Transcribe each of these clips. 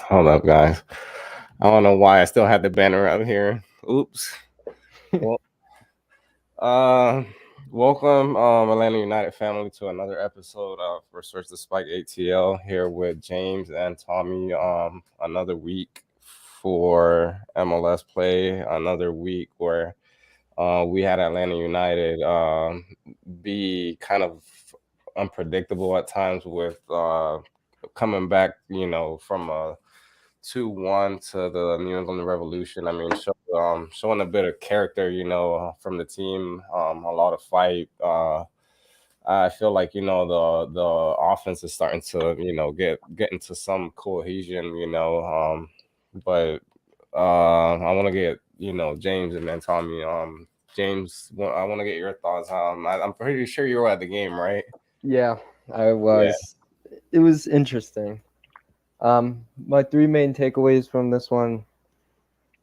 Hold up, guys. I don't know why I still had the banner up here. Oops. Well, uh, welcome, Atlanta United family, to another episode of Resurge the Spike ATL here with James and Tommy. Another week for MLS play. Another week where we had Atlanta United be kind of unpredictable at times with coming back, from a 2-1 to the New England Revolution. I mean, showing a bit of character, from the team, a lot of fight. I feel like the offense is starting to get into some cohesion, but I want to get James and then Tommy. James, I want to get your thoughts. I'm pretty sure you were at the game, right? Yeah, I was. It was interesting. My three main takeaways from this one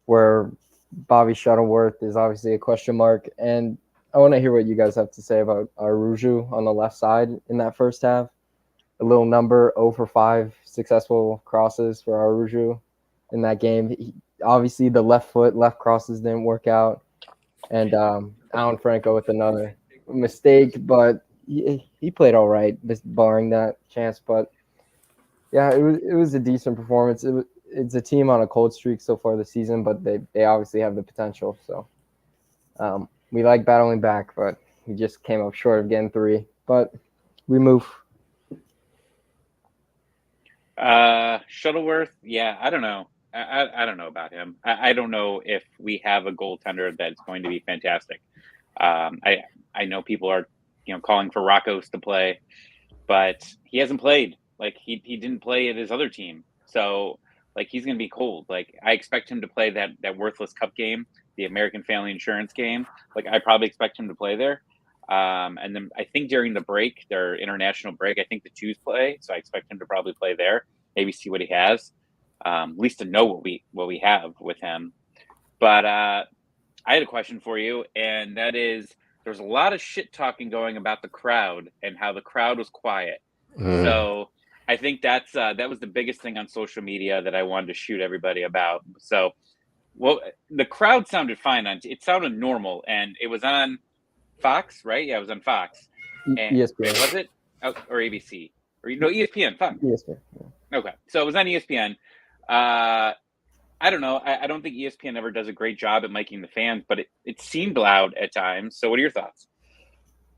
were Bobby Shuttleworth is obviously a question mark, and I want to hear what you guys have to say about Aruju on the left side in that first half. A little number, 0 for 5 successful crosses for Aruju in that game. Obviously, the left crosses didn't work out, and Alan Franco with another mistake, but he played all right, barring that chance. But yeah, it was a decent performance. It's a team on a cold streak so far this season, but they obviously have the potential. So we like battling back, but we just came up short of getting 3. But we move. Shuttleworth, yeah, I don't know. I don't know about him. I don't know if we have a goaltender that's going to be fantastic. I know people are calling for Rockos to play, but he hasn't played. Like he didn't play at his other team, so like he's going to be cold. Like I expect him to play that worthless cup game, the American Family Insurance game. Like I probably expect him to play there. And then I think during the break, their international break, I think the twos play, so I expect him to probably play there. Maybe see what he has, at least to know what we have with him. But I had a question for you, and that is, there's a lot of shit talking going about the crowd and how the crowd was quiet. So I think that was the biggest thing on social media that I wanted to shoot everybody about. So, well, the crowd sounded fine it sounded normal, and it was on Fox, right? Yeah, it was on Fox. And, ESPN. Was it? Oh, or ABC? Or no, ESPN. Fox. ESPN. Yeah. Okay, so it was on ESPN. I don't know. I don't think ESPN ever does a great job at making the fans, but it seemed loud at times. So what are your thoughts?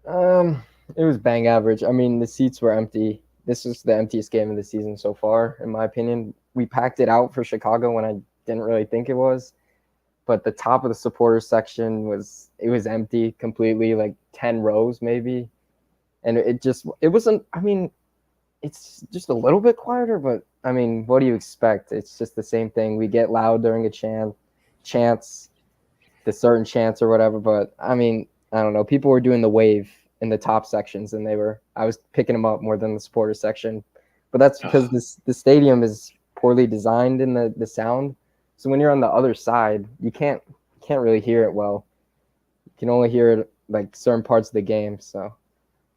It was bang average. I mean, the seats were empty. This was the emptiest game of the season so far, in my opinion. We packed it out for Chicago when I didn't really think it was. But the top of the supporters section was empty completely, like 10 rows maybe. And it wasn't, I mean, it's just a little bit quieter, but I mean, what do you expect? It's just the same thing. We get loud during a chance, the certain chance or whatever. But I mean, I don't know. People were doing the wave in the top sections, and I was picking them up more than the supporter section. But that's because the stadium is poorly designed in the sound. So when you're on the other side, you can't really hear it well. You can only hear it like certain parts of the game. So,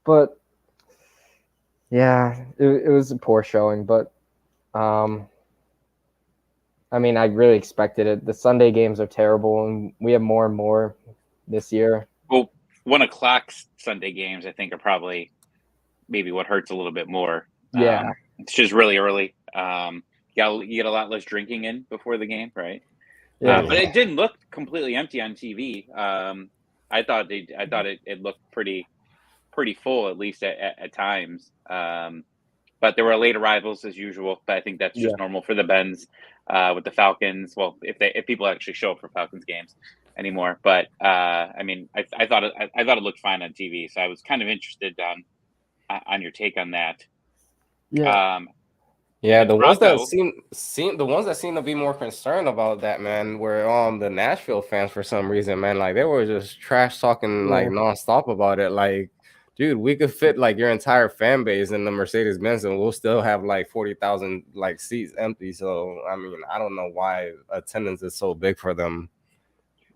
but yeah, it was a poor showing. But I mean, I really expected it. The Sunday games are terrible, and we have more and more this year. Well, 1:00 Sunday games, I think, are probably maybe what hurts a little bit more. Yeah, it's just really early. You get a lot less drinking in before the game, right? yeah. But it didn't look completely empty on TV. I thought it looked pretty full, at least at times. But there were late arrivals as usual. But I think that's just normal for the Bens with the Falcons. Well, if people actually show up for Falcons games anymore. But I mean, I thought it looked fine on TV. So I was kind of interested on your take on that. Yeah. Yeah, the ones that seem to be more concerned about that, man, were the Nashville fans for some reason, man. Like they were just trash talking like nonstop about it. Like, dude, we could fit like your entire fan base in the Mercedes Benz, and we'll still have like 40,000 like seats empty. So I mean, I don't know why attendance is so big for them.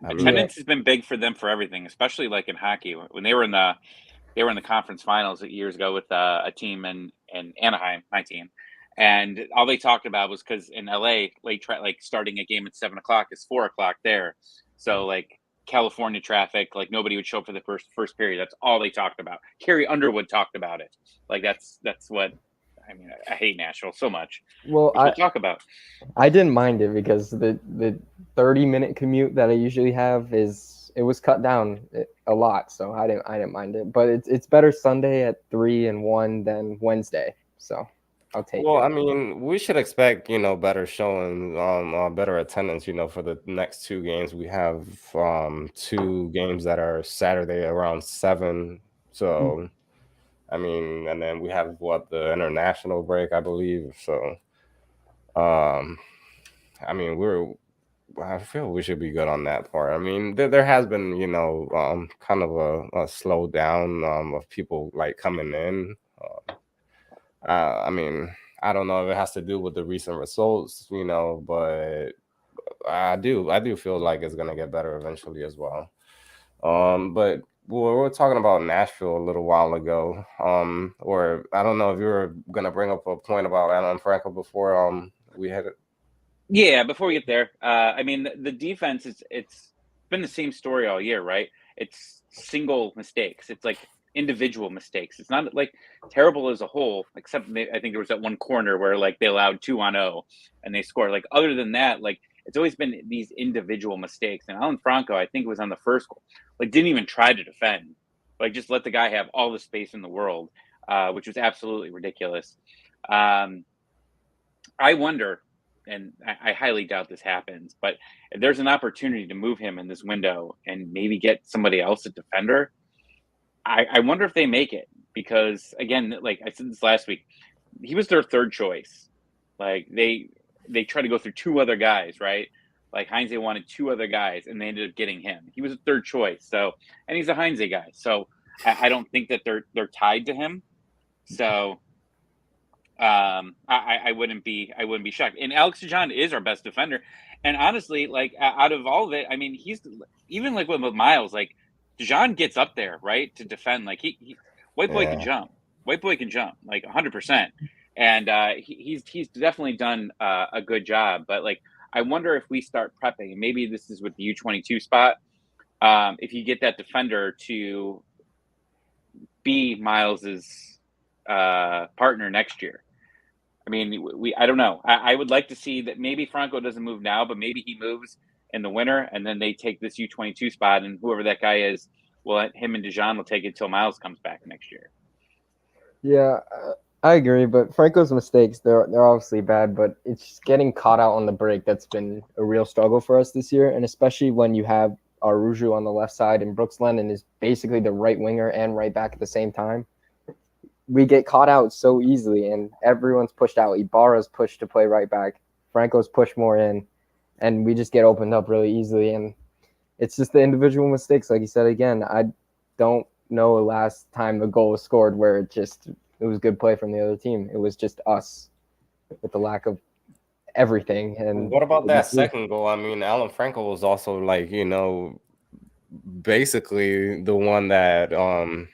Attendance has been big for them for everything, especially like in hockey when they were in the conference finals years ago with a team in Anaheim, my team. And all they talked about was because in LA, like starting a game at 7:00 is 4:00 there. So like California traffic, like nobody would show up for the first period. That's all they talked about. Carrie Underwood talked about it. Like that's what I mean. I hate Nashville so much. Well, We'll talk about. I didn't mind it because the 30-minute commute that I usually have it was cut down a lot, so I didn't mind it. But it's better Sunday at 3 and 1 than Wednesday, so I'll take Well, it. I mean, we should expect, better showing, better attendance, for the next two games. We have two games that are Saturday around 7. So, I mean, and then we have the international break, I believe. So, I mean, I feel we should be good on that part. I mean, there has been, kind of a slowdown of people like coming in. I mean, I don't know if it has to do with the recent results, but I do feel like it's gonna get better eventually as well. But we were talking about Nashville a little while ago. Or I don't know if you were gonna bring up a point about Alan Franco before we had it. Yeah, before we get there, I mean the defense it's been the same story all year, right? It's single mistakes. It's like individual mistakes. It's not like terrible as a whole, except I think there was that one corner where like they allowed 2-0 and they scored. Like other than that, like it's always been these individual mistakes. And Alan Franco, I think it was on the first goal, like didn't even try to defend, like just let the guy have all the space in the world, which was absolutely ridiculous. I wonder, and I highly doubt this happens, but if there's an opportunity to move him in this window and maybe get somebody else a defender, I wonder if they make it, because again, like I said this last week, he was their third choice. Like they tried to go through two other guys, right? Like Heinze wanted two other guys, and they ended up getting him. He was a third choice, so, and he's a Heinze guy, so I don't think that they're tied to him. So I wouldn't be shocked. And Alex Dijon is our best defender, and honestly, like out of all of it, I mean, he's even like with Miles, like Dijon gets up there, right, to defend. Like he white boy can jump. White boy can jump like 100%, and he's definitely done a good job. But like, I wonder if we start prepping. Maybe this is with the U22 spot. If you get that defender to be Miles's partner next year. I mean, I don't know. I would like to see that maybe Franco doesn't move now, but maybe he moves in the winter, and then they take this U22 spot, and whoever that guy is, well, him and Dijon will take it until Miles comes back next year. Yeah, I agree, but Franco's mistakes, they're obviously bad, but it's just getting caught out on the break that's been a real struggle for us this year, and especially when you have Arujo on the left side and Brooks Lennon is basically the right winger and right back at the same time. We get caught out so easily, and everyone's pushed out. Ibarra's pushed to play right back. Franco's pushed more in, and we just get opened up really easily. And it's just the individual mistakes. Like you said, again, I don't know the last time a goal was scored where it was good play from the other team. It was just us with the lack of everything. And what about that second goal? I mean, Alan Franco was also like, basically the one that I'm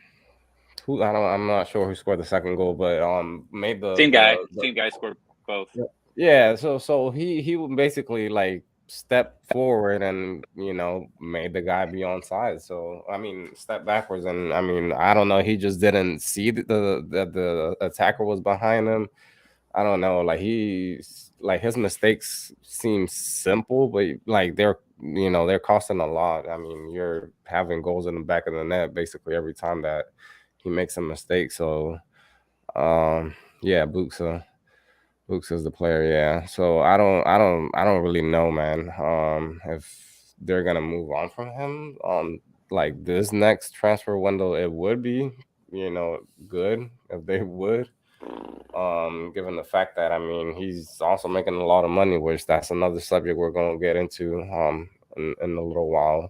not sure who scored the second goal, but made the same guy scored both. Yeah, so he basically like stepped forward and made the guy be onside. So I mean, step backwards, and I mean, I don't know, he just didn't see that the attacker was behind him. I don't know, like his mistakes seem simple, but like they're costing a lot. I mean, you're having goals in the back of the net basically every time that he makes a mistake. So yeah, Buxa is the player, yeah. So I don't really know, man. If they're gonna move on from him like this next transfer window, it would be good if they would. Given the fact that I mean he's also making a lot of money, which that's another subject we're gonna get into in a little while.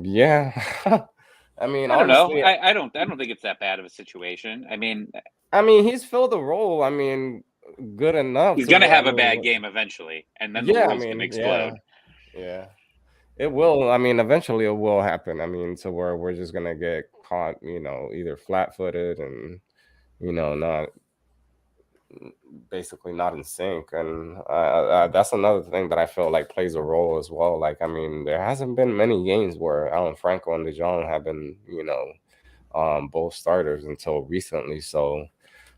Yeah. I mean, I don't honestly, know. I don't think it's that bad of a situation. I mean, he's filled the role. I mean, good enough. He's gonna have a bad game eventually, and then the wheels can explode. Yeah. It will. I mean, eventually it will happen. I mean, to where we're just gonna get caught, either flat-footed, and not basically not in sync, and that's another thing that I feel like plays a role as well. Like, I mean, there hasn't been many games where Alan Franco and DeJong have been, both starters until recently. So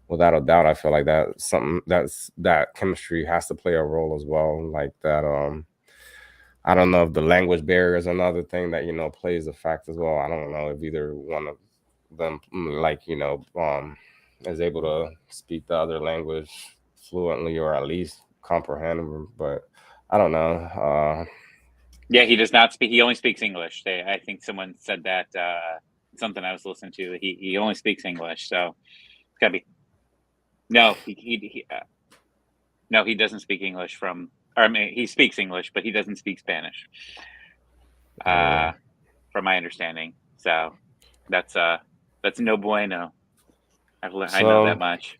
without a doubt, I feel like that chemistry has to play a role as well. Like that, I don't know if the language barrier is another thing that plays a fact as well. I don't know if either one of them, like is able to speak the other language fluently or at least comprehend them. But I don't know. Yeah, he does not speak. He only speaks English. I think someone said that. Something I was listening to. He only speaks English, so it's gotta be. No, no, he doesn't speak English. I mean, he speaks English, but he doesn't speak Spanish. From my understanding, so that's no bueno. I know that much.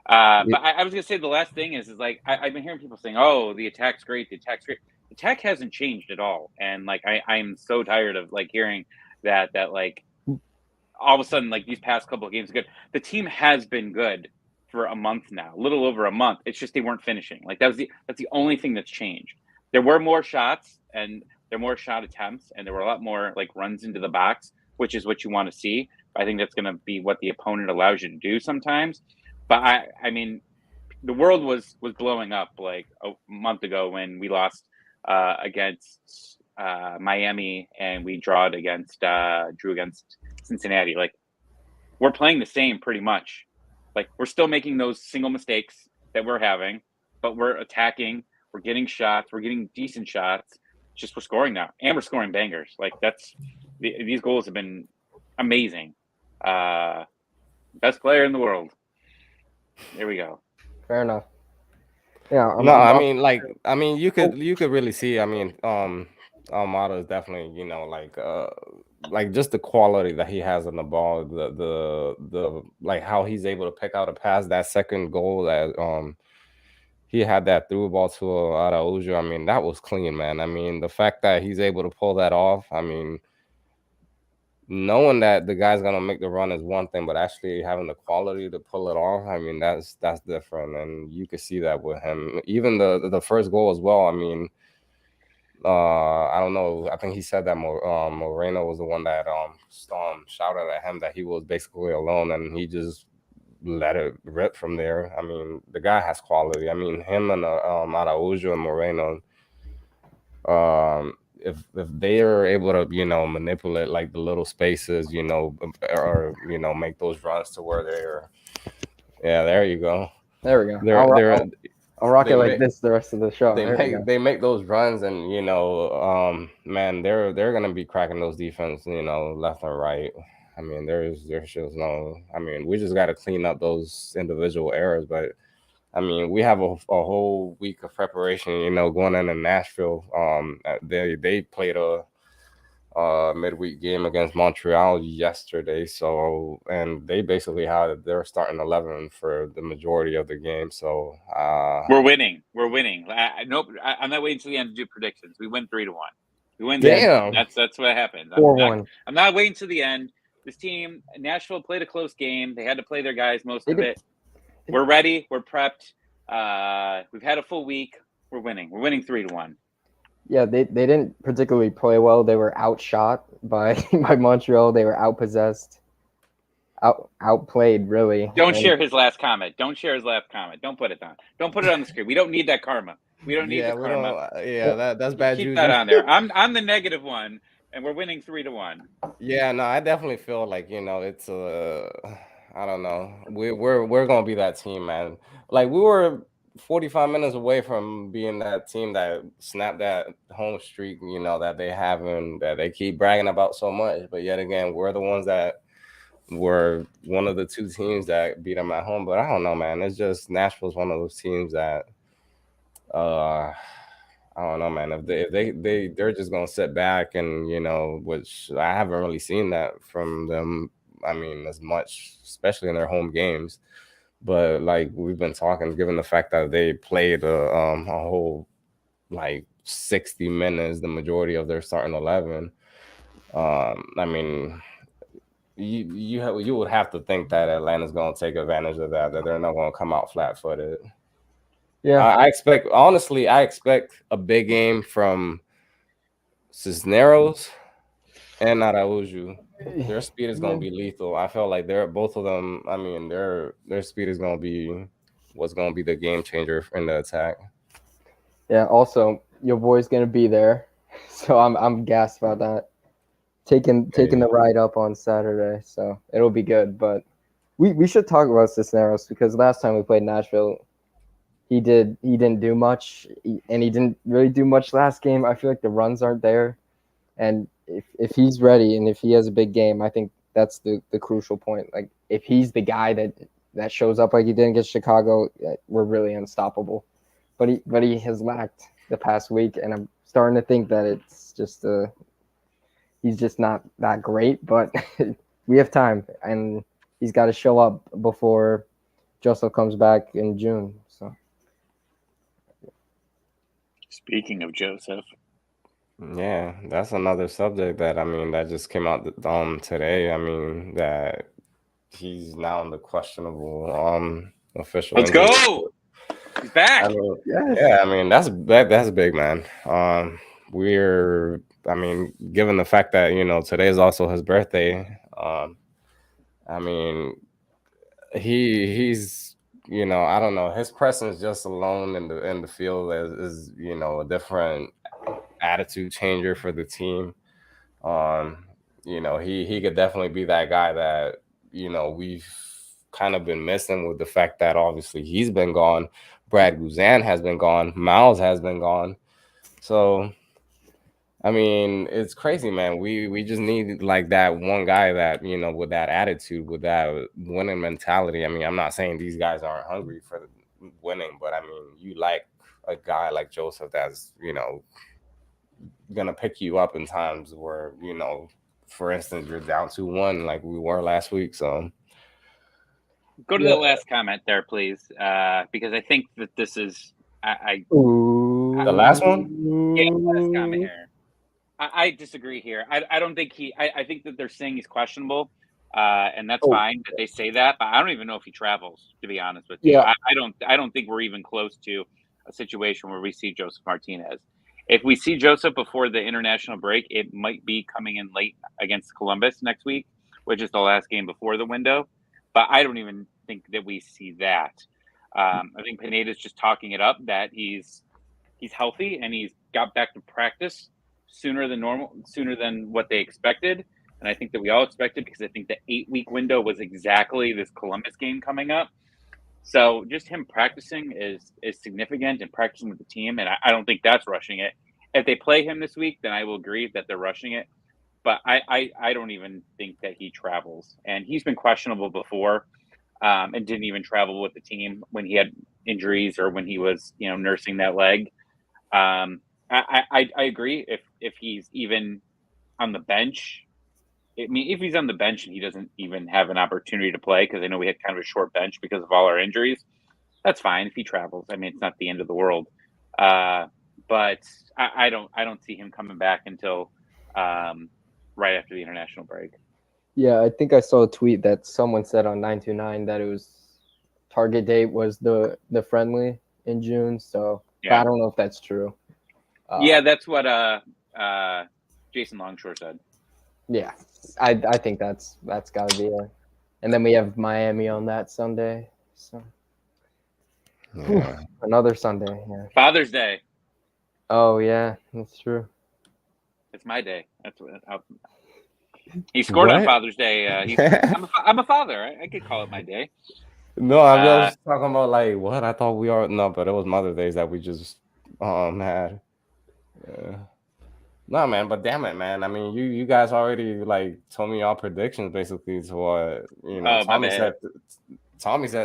But I was gonna say the last thing is like I've been hearing people saying, "Oh, the attack's great. The attack's great." The attack hasn't changed at all, and like I'm so tired of like hearing that like all of a sudden like these past couple of games are good. The team has been good for a month now, a little over a month. It's just they weren't finishing. Like that's the only thing that's changed. There were more shots and there were more shot attempts, and there were a lot more like runs into the box, which is what you want to see. I think that's going to be what the opponent allows you to do sometimes. But I mean, the world was blowing up like a month ago when we lost against Miami and we drew against Cincinnati. Like we're playing the same pretty much. Like we're still making those single mistakes that we're having, but we're attacking. We're getting shots. We're getting decent shots. Just we're scoring now, and we're scoring bangers. Like these goals have been amazing. Best player in the world. There we go. Fair enough. Yeah. I mean, you could really see. I mean, Almada is definitely, like just the quality that he has on the ball, the like how he's able to pick out a pass. That second goal that he had that through ball to Araujo. I mean, that was clean, man. I mean, the fact that he's able to pull that off. I mean, knowing that the guy's gonna make the run is one thing, but actually having the quality to pull it off, I mean, that's different, and you could see that with him. Even the first goal as well. I mean, I don't know. I think he said that Moreno was the one that shouted at him that he was basically alone, and he just let it rip from there. I mean, the guy has quality. I mean, him and Araujo and Moreno. If they are able to manipulate like the little spaces, or make those runs to where they're, there you go. There we go. I'll rock it like this the rest of the show. They make those runs, and man, they're gonna be cracking those defense, left and right. I mean, there's just no. I mean, we just got to clean up those individual errors, but. I mean, we have a whole week of preparation, going into Nashville. They played a midweek game against Montreal yesterday, and they basically had their starting 11 for the majority of the game. So we're winning. Nope, I'm not waiting till the end to do predictions. We win 3-1. We win. Damn, that's what happens. 4-1. I'm not waiting till the end. This team, Nashville, played a close game. They had to play their guys most of it. We're ready. We're prepped. We've had a full week. We're winning. We're winning 3-1. Yeah, they didn't particularly play well. They were outshot by Montreal. They were outpossessed, outplayed. Really. Don't share his last comment. Don't put it on. Don't put it on the screen. We don't need that karma. We don't need the karma. That's bad. Keep that on there. I'm the negative one, and we're winning 3-1. Yeah, no, I definitely feel like it's I don't know. We're gonna be that team, man. Like we were 45 minutes away from being that team that snapped that home streak, that they have and that they keep bragging about so much. But yet again, we're the ones that were one of the two teams that beat them at home. But I don't know, man. It's just Nashville's one of those teams that I don't know, man. If they're just gonna sit back and which I haven't really seen that from them. I mean, as much, especially in their home games. But like we've been talking, given the fact that they played a whole like 60 minutes, the majority of their starting 11. I mean, you would have to think that Atlanta's going to take advantage of that. That they're not going to come out flat-footed. Yeah, I expect a big game from Cisneros and Araujo. Their speed is going to be lethal. I feel like they're both of them. I mean, their speed is going to be what's going to be the game changer in the attack. Yeah. Also, your boy's gonna be there, so I'm gassed about that. Taking the ride up on Saturday, so it'll be good. But we should talk about Cisneros because last time we played Nashville, he didn't do much, and he didn't really do much last game. I feel like the runs aren't there, and if he's ready and if he has a big game, I think that's the crucial point. Like if he's the guy that shows up like he did against Chicago, we're really unstoppable. But he has lacked the past week, and I'm starting to think that it's just he's just not that great. But we have time, and he's got to show up before Joseph comes back in June. So Speaking of Joseph, Yeah, that's another subject that that just came out today. I mean that he's now in the questionable official. let's injury. go. He's back. I mean, yes. yeah, I mean that's big, man. Given the fact that today is also his birthday, I mean he's I don't know, his presence just alone in the field is a different attitude changer for the team. He could definitely be that guy that we've kind of been missing with the fact that obviously he's been gone. Brad Guzan has been gone. Miles has been gone. So, I mean, it's crazy, man. We just need like that one guy that, with that attitude, with that winning mentality. I mean, I'm not saying these guys aren't hungry for winning, but I mean, you like a guy like Joseph that's, gonna pick you up in times where, for instance, you're down 2-1 like we were last week. So Go to the last comment there, please, because I think that this is the last one. Yeah, last comment here. I disagree here. I don't think I think that they're saying he's questionable, and that's fine that they say that. But I don't even know if he travels. To be honest with you, Yeah. I don't think we're even close to a situation where we see Joseph Martinez. If we see Joseph before the international break, it might be coming in late against Columbus next week, which is the last game before the window. But I don't even think that we see that. I think Pineda's just talking it up that he's healthy and he's got back to practice sooner than normal, sooner than what they expected. And I think that we all expected because I think the 8-week window was exactly this Columbus game coming up. So just him practicing is significant and practicing with the team. And I don't think that's rushing it. If they play him this week, then I will agree that they're rushing it. But I don't even think that he travels. And he's been questionable before and didn't even travel with the team when he had injuries or when he was, nursing that leg. I agree. If he's even on the bench, I mean, if he's on the bench and he doesn't even have an opportunity to play, because I know we had kind of a short bench because of all our injuries, that's fine. If he travels, I mean, it's not the end of the world. But I don't see him coming back until right after the international break. Yeah, I think I saw a tweet that someone said on 929 that it was target date was the friendly in June. So Yeah. I don't know if that's true. Yeah, that's what Jason Longshore said. Yeah, I think that's got to be it. And then we have Miami on that Sunday. So another Sunday. Yeah. Father's Day. Oh yeah, that's true. It's my day. That's what he scored on Father's Day. I'm a father. I could call it my day. No, I was talking about like what I thought we are. No, but it was Mother's Days that we just had. No, man, but damn it, man. I mean, you guys already like told me y'all predictions basically to what Tommy said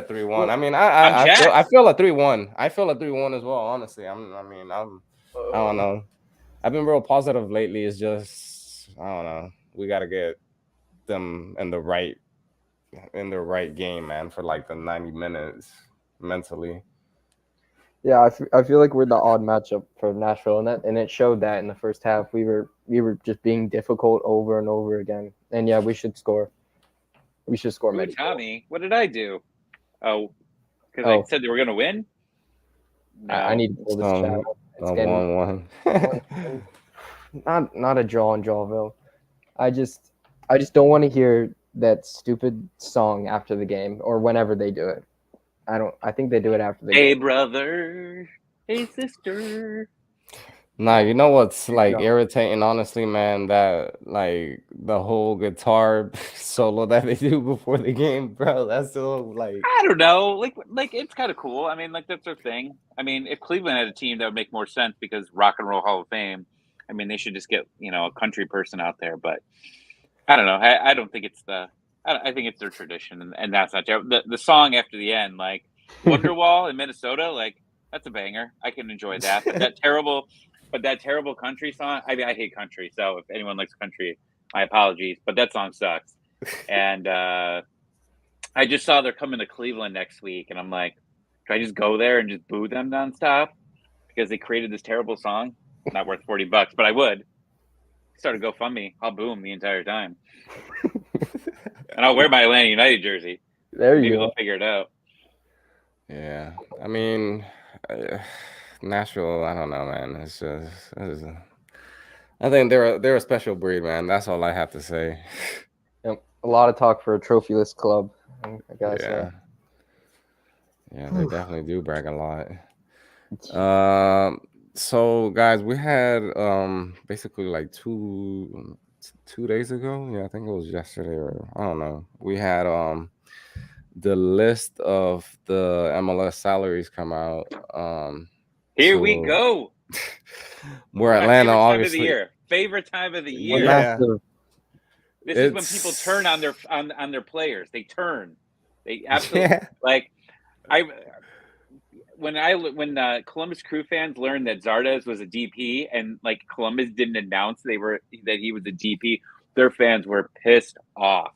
3-1. I mean, I feel a 3-1. I feel a 3-1 as well. Honestly, I don't know. I've been real positive lately. It's just I don't know. We got to get them in the right game, man, for like the 90 minutes mentally. Yeah, I feel like we're the odd matchup for Nashville, and it showed that in the first half. We were just being difficult over and over again, and yeah, we should score. We should score Ooh, many. Tommy, what did I do? Oh, because I said they were going to win? No. I need to pull this chat up. It's getting 1-1. not a draw in Jawville. I just don't want to hear that stupid song after the game or whenever they do it. I think they do it after the game. Hey brother, hey sister. Nah, you know what's like irritating, honestly, man, that like the whole guitar solo that they do before the game, bro. That's so like, I don't know, like it's kind of cool. I mean, like that's their thing. I mean, if Cleveland had a team, that would make more sense because Rock and Roll Hall of Fame. I mean, they should just get a country person out there. But I don't know. I don't think it's I think it's their tradition, and that's not terrible. The song after the end, like Wonderwall in Minnesota, like that's a banger. I can enjoy that. But that terrible country song. I mean, I hate country, so if anyone likes country, my apologies. But that song sucks. And I just saw they're coming to Cleveland next week, and I'm like, do I just go there and just boo them nonstop because they created this terrible song? Not worth $40, but I would. Start a GoFundMe. I'll boo them the entire time, and I'll wear my Atlanta United jersey. There you Maybe go. they'll figure it out. yeah. I mean, Nashville. I don't know, man. I think they're a special breed, man. That's all I have to say. Yep. A lot of talk for a trophyless club. I gotta say. Yeah, they definitely do brag a lot. So guys, we had basically like two days ago. Yeah, I think it was yesterday or I don't know. We had the list of the MLS salaries come out. Here we go. We're Atlanta, obviously. Favorite time of the year. Yeah. This is when people turn on their players. They turn. They absolutely like. When Columbus Crew fans learned that Zardes was a DP and like Columbus didn't announce that he was a DP, their fans were pissed off.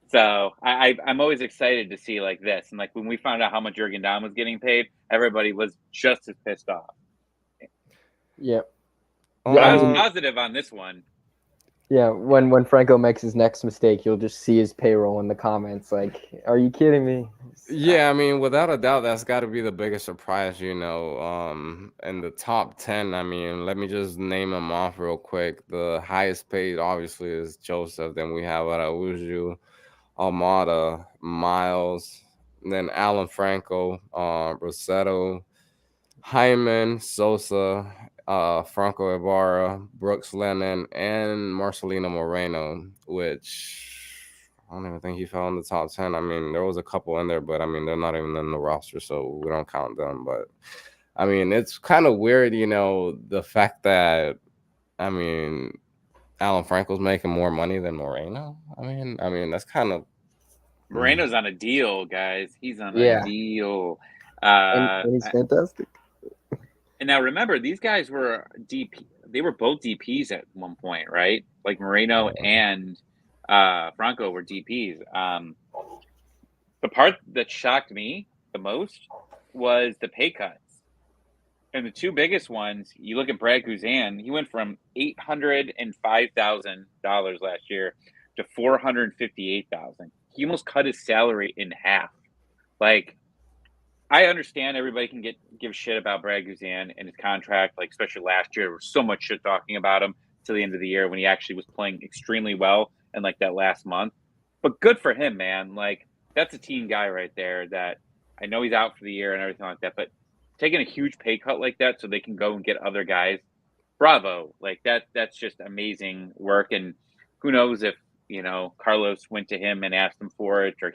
So I'm always excited to see like this, and like when we found out how much Jurgen Damm was getting paid, everybody was just as pissed off. Yeah. But I was positive on this one. Yeah, when Franco makes his next mistake, you'll just see his payroll in the comments. Like, are you kidding me? Yeah, I mean, without a doubt, that's got to be the biggest surprise, in the top 10. I mean, let me just name them off real quick. The highest paid, obviously, is Joseph. Then we have Araujo, Almada, Miles, then Alan Franco, Rossetto, Hyman, Sosa, Franco Ibarra, Brooks Lennon, and Marcelino Moreno, which I don't even think he fell in the top 10. I mean, there was a couple in there, but I mean, they're not even in the roster, so we don't count them. But I mean, it's kind of weird, the fact that, I mean, Alan Franco's making more money than Moreno. I mean, that's kind of. Moreno's on a deal, guys. He's on a deal. And he's fantastic. And now remember, these guys were DP. They were both DPs at one point, right? Like Moreno and Franco were DPs. The part that shocked me the most was the pay cuts. And the two biggest ones, you look at Brad Guzan, he went from $805,000 last year to $458,000. He almost cut his salary in half. Like, I understand everybody can give shit about Brad Guzan and his contract, like especially last year. There was so much shit talking about him to the end of the year when he actually was playing extremely well in like that last month. But good for him, man. Like that's a team guy right there that I know he's out for the year and everything like that, but taking a huge pay cut like that so they can go and get other guys, bravo. Like that's just amazing work. And who knows if, Carlos went to him and asked him for it or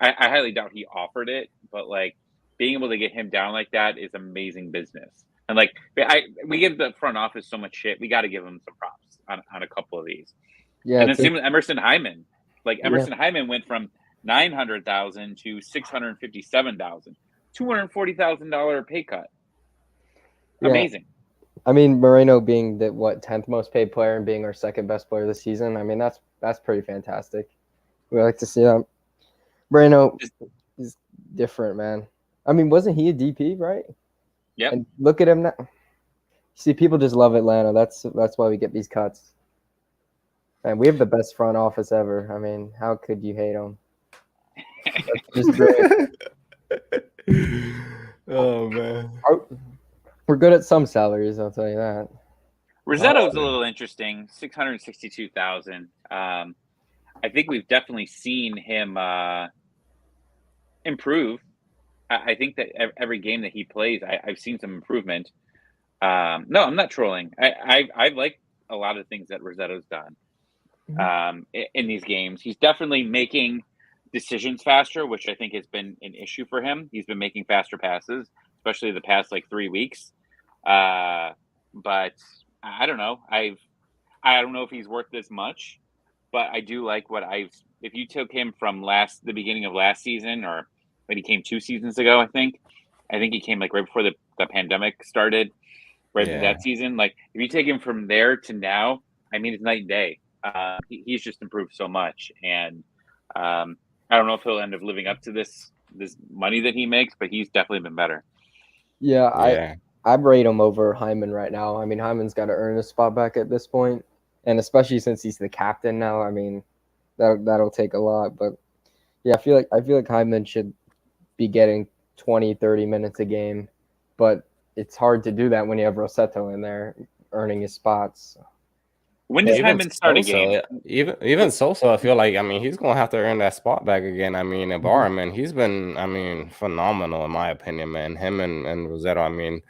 I highly doubt he offered it, but like, being able to get him down like that is amazing business. And like we give the front office so much shit. We got to give them some props on a couple of these. Yeah. And then same with Emerson Hyman. Like Emerson Hyman went from $900,000 to $657,000, $240,000 pay cut. Amazing. I mean, Moreno being the 10th most paid player and being our second best player this season. I mean, that's pretty fantastic. We like to see that. Moreno is different, man. I mean, wasn't he a DP, right? Yeah. And look at him now. See, people just love Atlanta. That's why we get these cuts. And we have the best front office ever. I mean, how could you hate them? Just brilliant. Oh man. We're good at some salaries, I'll tell you that. Rosetto's a little interesting, 662,000. I think we've definitely seen him improve. I think that every game that he plays, I've seen some improvement. No, I'm not trolling. I like a lot of things that Rosetto's done in these games. He's definitely making decisions faster, which I think has been an issue for him. He's been making faster passes, especially the past like 3 weeks. But I don't know. I don't know if he's worth this much, but I do like what if you took him from the beginning of last season, or when he came 2 seasons ago, I think he came like right before the pandemic started, right that season. Like if you take him from there to now, I mean, it's night and day. He's just improved so much, and I don't know if he'll end up living up to this money that he makes, but he's definitely been better. Yeah, I'd rate him over Hyman right now. I mean, Hyman's got to earn his spot back at this point, and especially since he's the captain now. I mean, that'll take a lot. But yeah, I feel like Hyman should be getting 20, 30 minutes a game, but it's hard to do that when you have Rossetto in there earning his spots. When does Hyman start a game? Even Sosa, I feel like, I mean, he's gonna have to earn that spot back again. I mean, Ibarra, man, he's been, I mean, phenomenal in my opinion, man. Him and Rosetto, I mean,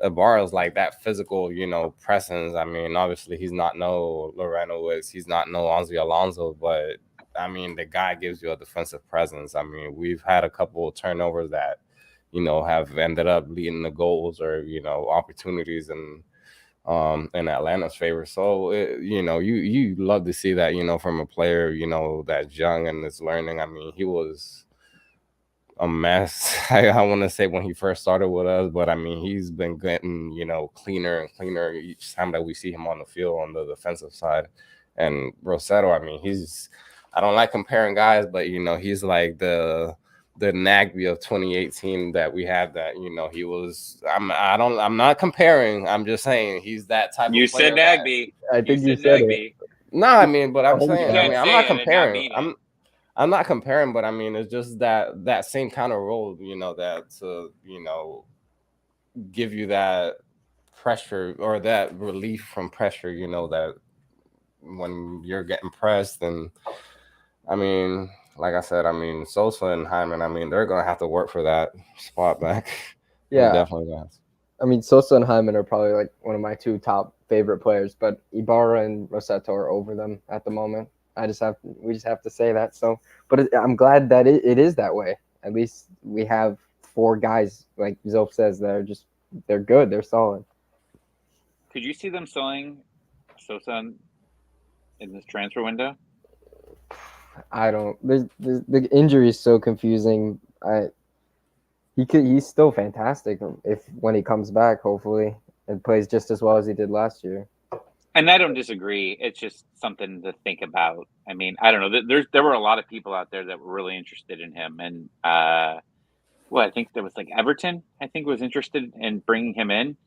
Ibarra's like that physical, presence. I mean, obviously he's not no Loreno Wicks, he's not no Ozzy Alonso, but I mean, the guy gives you a defensive presence. I mean, we've had a couple of turnovers that, have ended up leading to goals or, opportunities and in Atlanta's favor. So you love to see that, from a player, that's young and is learning. I mean, he was a mess. I want to say when he first started with us, but I mean, he's been getting, cleaner and cleaner each time that we see him on the field on the defensive side. And Rossetto, I mean, I don't like comparing guys, but he's like the Nagby of 2018 that we had that, he was, I'm not comparing. I'm just saying he's that type of player. You said Nagby. I think you said Nagby. No, I mean, but I'm saying, I mean, I'm not comparing. Not I'm not comparing, but I mean, it's just that same kind of role, that to, give you that pressure or that relief from pressure, that when you're getting pressed. And I mean, like I said, I mean, Sosa and Hyman, I mean, they're going to have to work for that spot back. Yeah. Definitely does. I mean, Sosa and Hyman are probably like one of my 2 top favorite players, but Ibarra and Rossetto are over them at the moment. We just have to say that. So, but I'm glad that it is that way. At least we have 4 guys, like Zope says, they're good. They're solid. Could you see them selling Sosa in this transfer window? I don't. The injury is so confusing. He's still fantastic when he comes back, hopefully, and plays just as well as he did last year. And I don't disagree. It's just something to think about. I mean, I don't know. There were a lot of people out there that were really interested in him, and I think there was like Everton. I think was interested in bringing him in,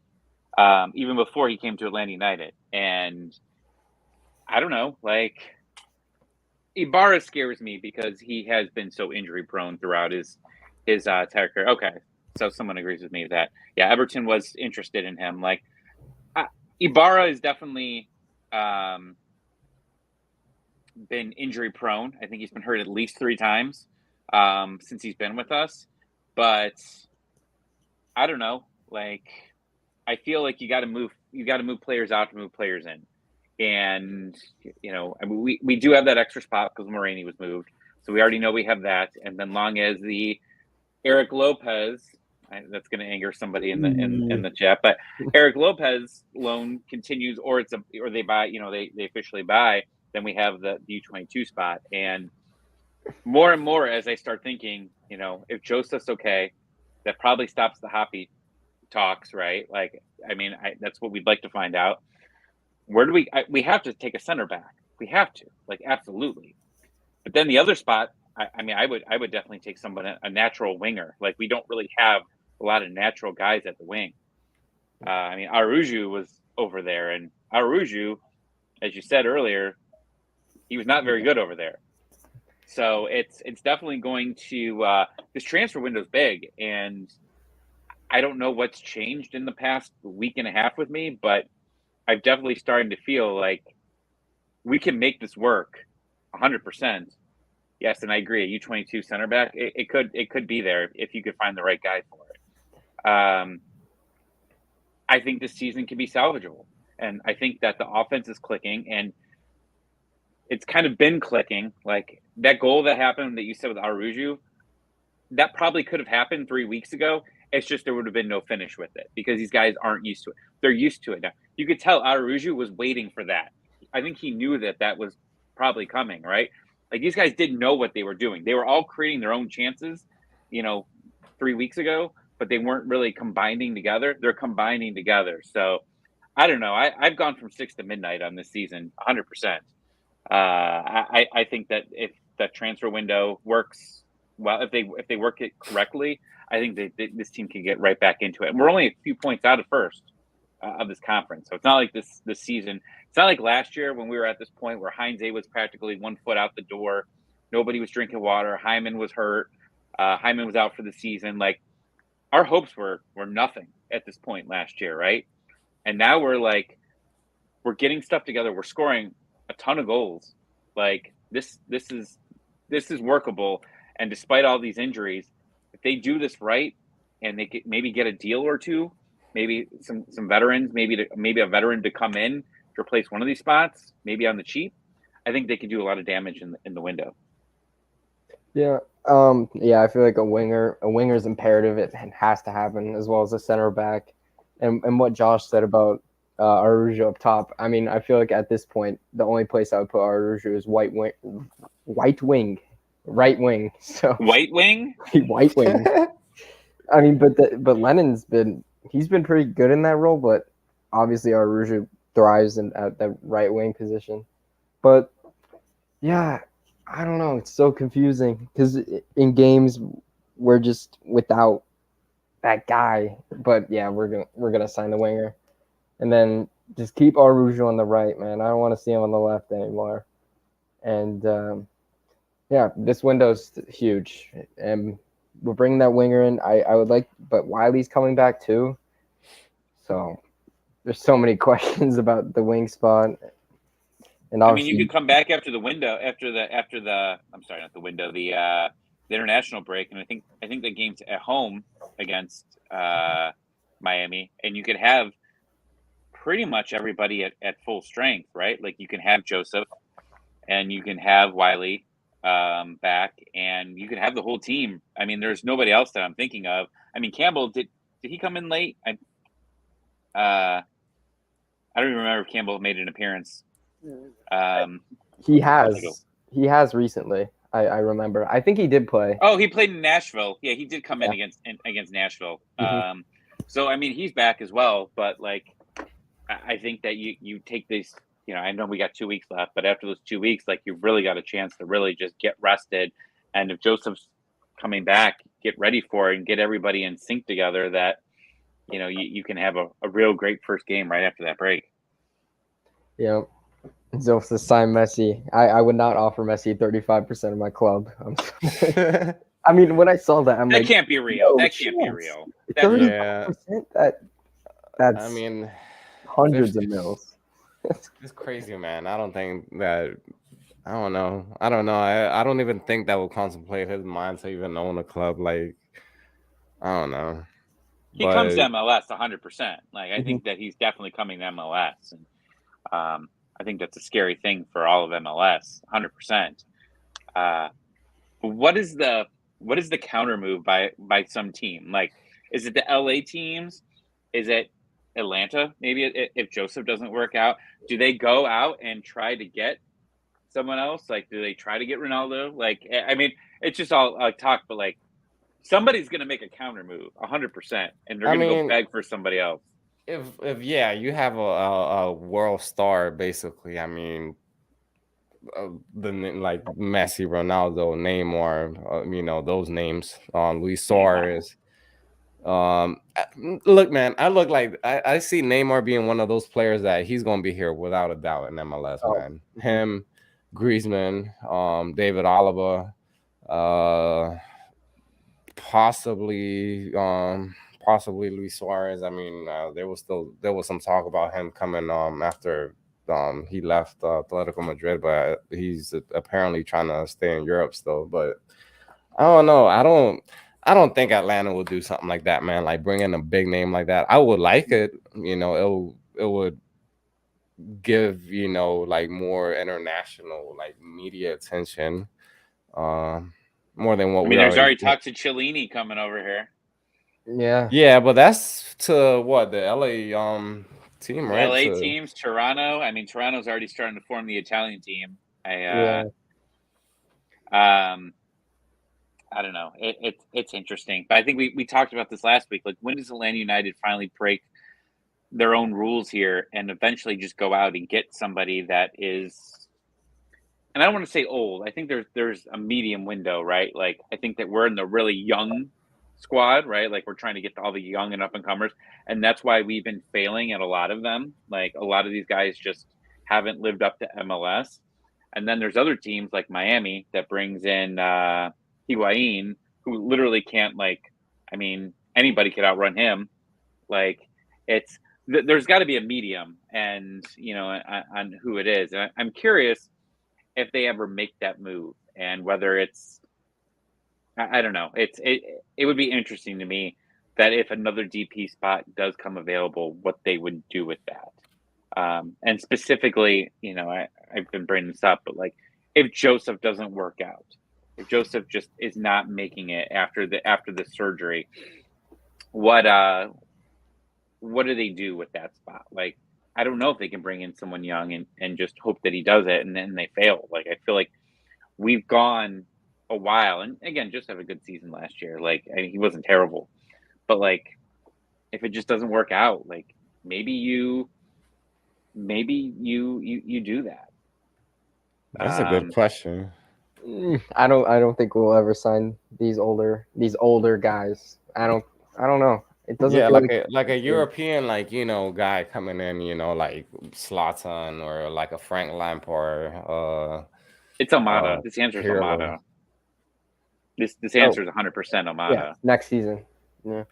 even before he came to Atlanta United. And I don't know, like Ibarra scares me because he has been so injury prone throughout his entire career. Okay, so someone agrees with me with that. Yeah, Everton was interested in him. Like Ibarra is definitely been injury prone. I think he's been hurt at least 3 times since he's been with us. But I don't know. Like I feel like you got to move players out to move players in. And I mean, we do have that extra spot because Moreni was moved, so we already know we have that. And then long as the Eric Lopez, that's going to anger somebody in the chat, but Eric Lopez loan continues, or they buy, they officially buy, then we have the U22 spot. And more as I start thinking, if Joseph's okay, that probably stops the Hoppy talks, right? Like, I mean, that's what we'd like to find out. Where do we have to take a center back? We have to, like, absolutely. But then the other spot, I would definitely take a natural winger. Like, we don't really have a lot of natural guys at the wing. I mean, Aruju was over there, and Aruju, as you said earlier, He was not very good over there. So it's definitely going to this transfer window is big, and I don't know what's changed in the past week and a half with me, but I've definitely starting to feel like we can make this work 100%. Yes, and I agree. A U22 center back, it could be there if you could find the right guy for it. I think this season can be salvageable, and I think that the offense is clicking, and it's kind of been clicking. Like that goal that happened that you said with Aruju, that probably could have happened 3 weeks ago. It's just there would have been no finish with it because these guys aren't used to it. They're used to it now. You could tell Aruju was waiting for that. I think he knew that was probably coming, right? Like these guys didn't know what they were doing. They were all creating their own chances, 3 weeks ago, but they weren't really combining together. They're combining together. So I don't know. I've gone from 6 to midnight on this season, 100%. I think that if that transfer window works well, if they work it correctly, I think this team can get right back into it. And we're only a few points out of first of this conference, so it's not like this season. It's not like last year when we were at this point where Heinz was practically 1 foot out the door. Nobody was drinking water. Hyman was hurt. Hyman was out for the season. Like our hopes were nothing at this point last year, right? And now we're getting stuff together. We're scoring a ton of goals. Like this is workable. And despite all these injuries, if they do this right and they could maybe get a deal or two, maybe some veterans, maybe a veteran to come in to replace one of these spots, maybe on the cheap, I think they could do a lot of damage in the window. Yeah. I feel like a winger is imperative. It has to happen, as well as a center back. And what Josh said about Arujo up top. I mean, I feel like at this point, the only place I would put Arujo is right wing. So White wing. White wing. I mean, but Lennon's been pretty good in that role, but obviously Arujo thrives at that right wing position. But yeah, I don't know. It's so confusing because in games we're just without that guy. But yeah, we're gonna sign the winger, and then just keep Arujo on the right, man. I don't want to see him on the left anymore. And yeah, this window's huge, and we're bringing that winger in. I would like, but Wiley's coming back too. So there's so many questions about the wing spot. And I mean, you could come back after the window, after the I'm sorry, not the window, the international break, and I think the game's at home against Miami, and you could have pretty much everybody at full strength, right? Like you can have Joseph, and you can have Wiley back, and you can have the whole team. I mean, there's nobody else that I'm thinking of. I mean, Campbell did he come in late? I don't even remember if Campbell made an appearance. He has recently. I remember. I think he did play. Oh, he played in Nashville. Yeah, he did come in against Nashville. Mm-hmm. So I mean, he's back as well. But like, I think that you take these. I know we got 2 weeks left, but after those 2 weeks, like you've really got a chance to really just get rested. And if Joseph's coming back, get ready for it and get everybody in sync together. That you can have a real great first game right after that break. Yeah. So to sign Messi, I would not offer Messi 35% of my club. I mean, when I saw that, that can't be real. That can't be real. 35%. That's I mean, hundreds of mils. It's crazy, man. I don't think that. I don't know. I don't even think that will contemplate his mind to even own a club. Like, I don't know. He comes to MLS 100%. Like, I think that he's definitely coming to MLS, and I think that's a scary thing for all of MLS, 100%. What is the counter move by some team? Like, is it the LA teams? Is it Atlanta? Maybe if Joseph doesn't work out, do they go out and try to get someone else? Like, do they try to get Ronaldo? Like, I mean, it's just all talk, but like, somebody's going to make a counter move 100%, and they're going to go beg for somebody else. If you have a world star, basically. I mean, like Messi, Ronaldo, Neymar, those names. Luis Suarez. Look, man, I see Neymar being one of those players that he's gonna be here without a doubt in MLS, man. Him, Griezmann, David Alaba, uh, possibly possibly Luis Suarez. I mean, there was some talk about him coming after he left Atletico Madrid, but he's apparently trying to stay in Europe still. But I don't know. I don't think Atlanta will do something like that, man. Like bring in a big name like that. I would like it. You know, it would give, you know, like more international like media attention. Um, More than what I we mean, there's already already get. talks of Cellini coming over here. Yeah. Yeah, but that's to what the LA team, The right? LA To teams, Toronto. I mean, Toronto's already starting to form the Italian team. Yeah. Um, I don't know. It's interesting, but I think we talked about this last week. Like, when does Atlanta United finally break their own rules here and eventually just go out and get somebody that is? And I don't want to say old. I think there's a medium window, right? Like, I think that we're in the really young squad, right? Like, we're trying to get to all the young and up and comers, and that's why we've been failing at a lot of them. Like, a lot of these guys just haven't lived up to MLS. And then there's other teams like Miami that brings in Higuain, who literally can't, like, I mean, anybody could outrun him. Like, it's there's got to be a medium, and on who it is. And I'm curious if they ever make that move, and whether it's, I don't know. It would be interesting to me that if another DP spot does come available, what they would do with that. And specifically, I've been bringing this up, but like, if Joseph doesn't work out, if Joseph just is not making it after the surgery, what do they do with that spot? Like, I don't know if they can bring in someone young and just hope that he does it and then they fail. Like, I feel like we've gone a while, and again, just have a good season last year. Like, I mean, he wasn't terrible, but like, if it just doesn't work out, like, maybe you do that. that's a good question. I don't think we'll ever sign these older guys. I don't know. It doesn't Yeah, feel like like a European, like, you know, guy coming in, you know, like Zlatan or like a Frank Lampard, It's Almada. uh This answer is Pirlo. Almada. This answer is 100% yeah, Almada. next season. Yeah.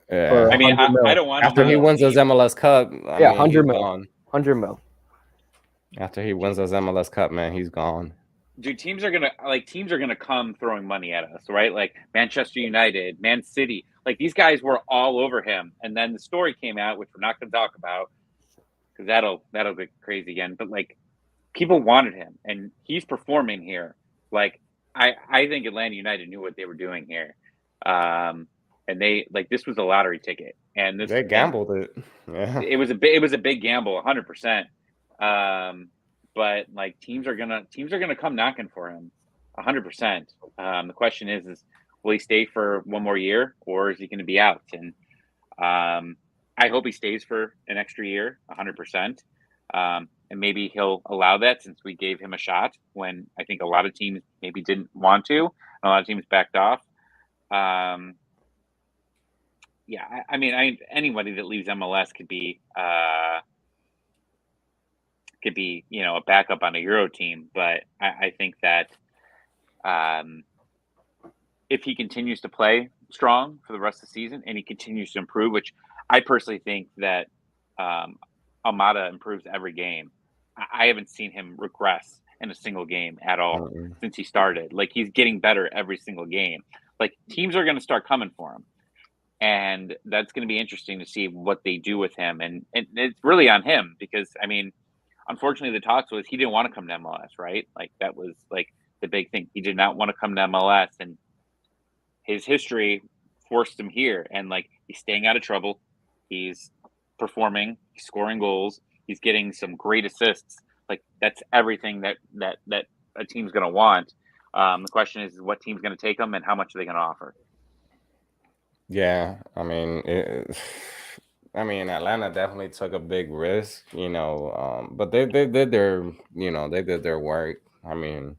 For Yeah. I mean, 100 I mil. don't want him After on he the wins his team. MLS Cup, I Yeah, mean, 100 he's mil. gone. 100 mil. After he wins his MLS Cup, man, he's gone. Dude, teams are gonna come throwing money at us, right? Like Manchester United, Man City. Like, these guys were all over him, and then the story came out, which we're not going to talk about because that'll get crazy again. But like, people wanted him, and he's performing here. Like, I think Atlanta United knew what they were doing here, and they, like, this was a lottery ticket, and They gambled it. Yeah. it was a big gamble, 100%. But like, teams are gonna come knocking for him, 100%. The question is will he stay for one more year, or is he going to be out? And I hope he stays for an extra year, 100%. And maybe he'll allow that, since we gave him a shot when I think a lot of teams maybe didn't want to, and a lot of teams backed off. Yeah, I mean, anybody that leaves MLS could be a backup on a Euro team, but I think that if he continues to play strong for the rest of the season and he continues to improve, which I personally think that Almada improves every game. I haven't seen him regress in a single game at all since he started. Like, he's getting better every single game. Like, teams are going to start coming for him, and that's going to be interesting to see what they do with him. And it's really on him, because, I mean, unfortunately, the talks was he didn't want to come to MLS, right? Like, that was like the big thing. He did not want to come to MLS, and his history forced him here. And like, he's staying out of trouble. He's performing. He's scoring goals. He's getting some great assists. Like, that's everything that a team's going to want. The question is what team's going to take him and how much are they going to offer? Yeah, I mean, Atlanta definitely took a big risk, you know, but they did their, you know, they did their work. I mean,